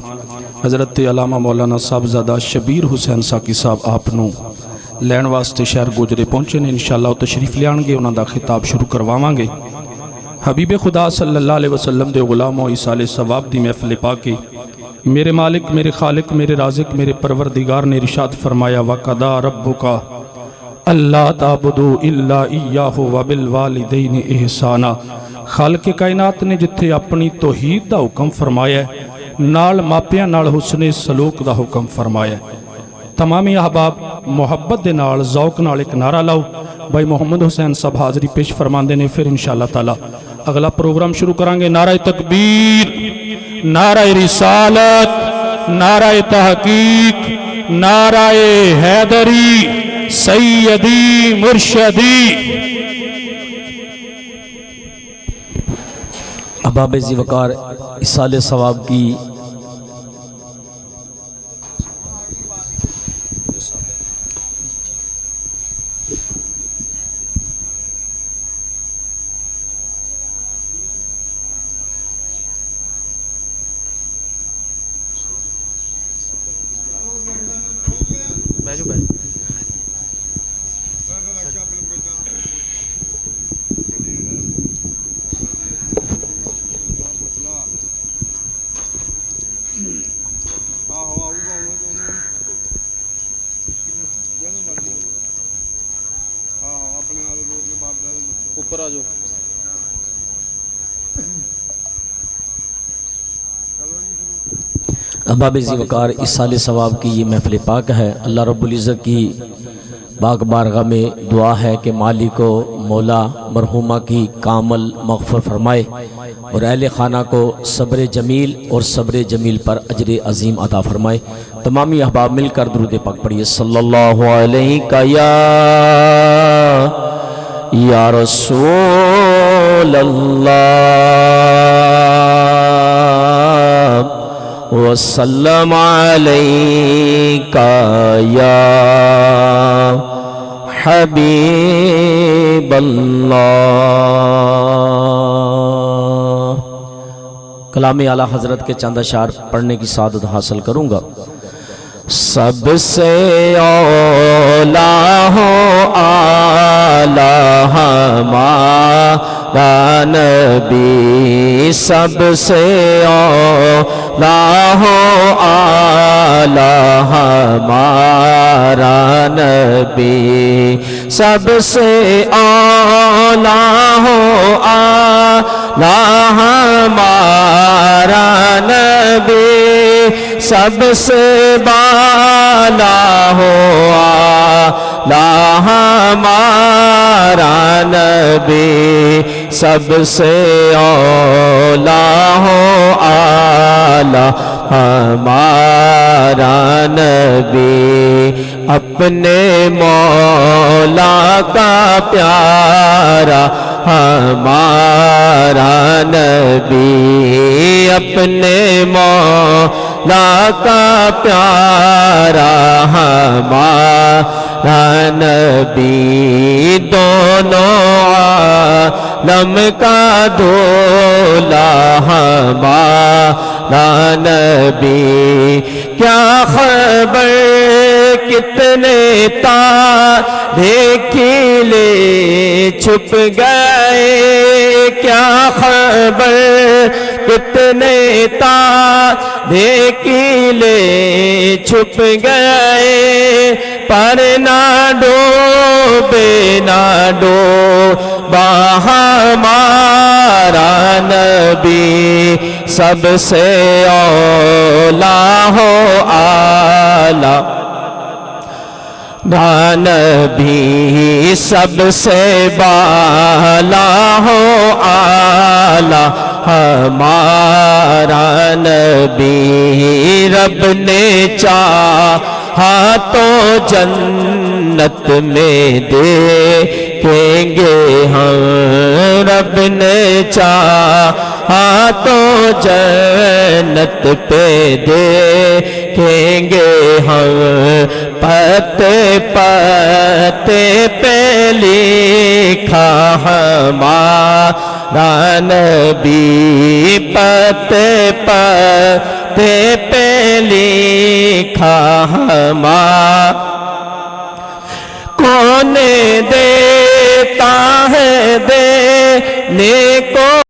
حضرت علامہ مولانا صاحبزادہ شبیر حسین ساکی صاحب آپ نو لین واسطے شہر گوجرے پہنچے نے، انشاءاللہ وہ تشریف لے آنگے، انہاں دا خطاب شروع کرواواں گے۔ حبیب خدا صلی اللہ علیہ وسلم دے غلاموں ایصال ثواب دی محفل پاکی میرے مالک، میرے خالق، میرے رازق، میرے پروردگار نے ارشاد فرمایا وَقَضَىٰ رَبُّكَ أَلَّا تَعْبُدُوا إِلَّا إِيَّاهُ وَبِالْوَالِدَيْنِ إِحْسَانًا۔ خالق کائنات نے جتھے اپنی توحید دا حکم فرمایا ہے، نال ماپیاں نال حسن سلوک دا حکم فرمایا ہے۔ تمامی احباب محبت دے نال ذوق نال ایک نعرہ لاؤ۔ بھائی محمد حسین صاحب حاضری پیش فرماندے نے، پھر انشاءاللہ تعالی اگلا پروگرام شروع کرانگے۔ نعرہ تکبیر، نعرہ رسالت، نعرہ تحقیق، نعرہ حیدری، سیدی مرشدی۔ احباب ذی وقار ایصال ثواب کی اوپر آ جاؤ۔ احباب ذی وقار ایصال ثواب کی یہ محفل پاک ہے۔ اللہ رب العزت کی پاک بارگاہ میں دعا ہے کہ مالک و مولا مرحومہ کی کامل مغفر فرمائے اور اہل خانہ کو صبر جمیل اور صبر جمیل پر اجر عظیم عطا فرمائے۔ تمامی احباب مل کر درود پاک پڑھیے۔ صلی اللہ علیہ یا رسول اللہ وسلم علیکہ یا حبیب اللہ۔ کلام اعلیٰ حضرت کے چند اشعار پڑھنے کی سعادت حاصل کروں گا۔ سب سے اولا ہو اعلیٰ ہمارا نبی، سب سے اولا ہو اعلیٰ ہمارا نبی، سب سے اولا ہو اعلیٰ ہمارا نبی، سب سے بالا ہو اعلیٰ ہمارا نبی، سب سے اولا ہو اعلیٰ ہمارا نبی، اپنے مولا کا پیارا ہمارا نبی، اپنے مولا کا پیارا ہمارا نبی، دونوں عالم کا دولا ہمارا نبی، کیا خبر کتنے تارے کھلے چھپ گئے، کیا خبر کتنے اپنے تارے کیلے چھپ گئے پر نہ ڈوبے نہ ڈوبا ہمارا نبی سب سے اولا ہو اعلیٰ نبی سب سے بالا ہو اعلیٰ ہمارا نبی رب نے چاہا تو جنت میں دیکھیں گے ہم رب نے چاہا تو جنت پہ دیکھیں گے ہم پتے پتے پہ لکھا ہمارا نبی پتے پتے پہ لکھا ہمارا کون دیتا ہے دینے کو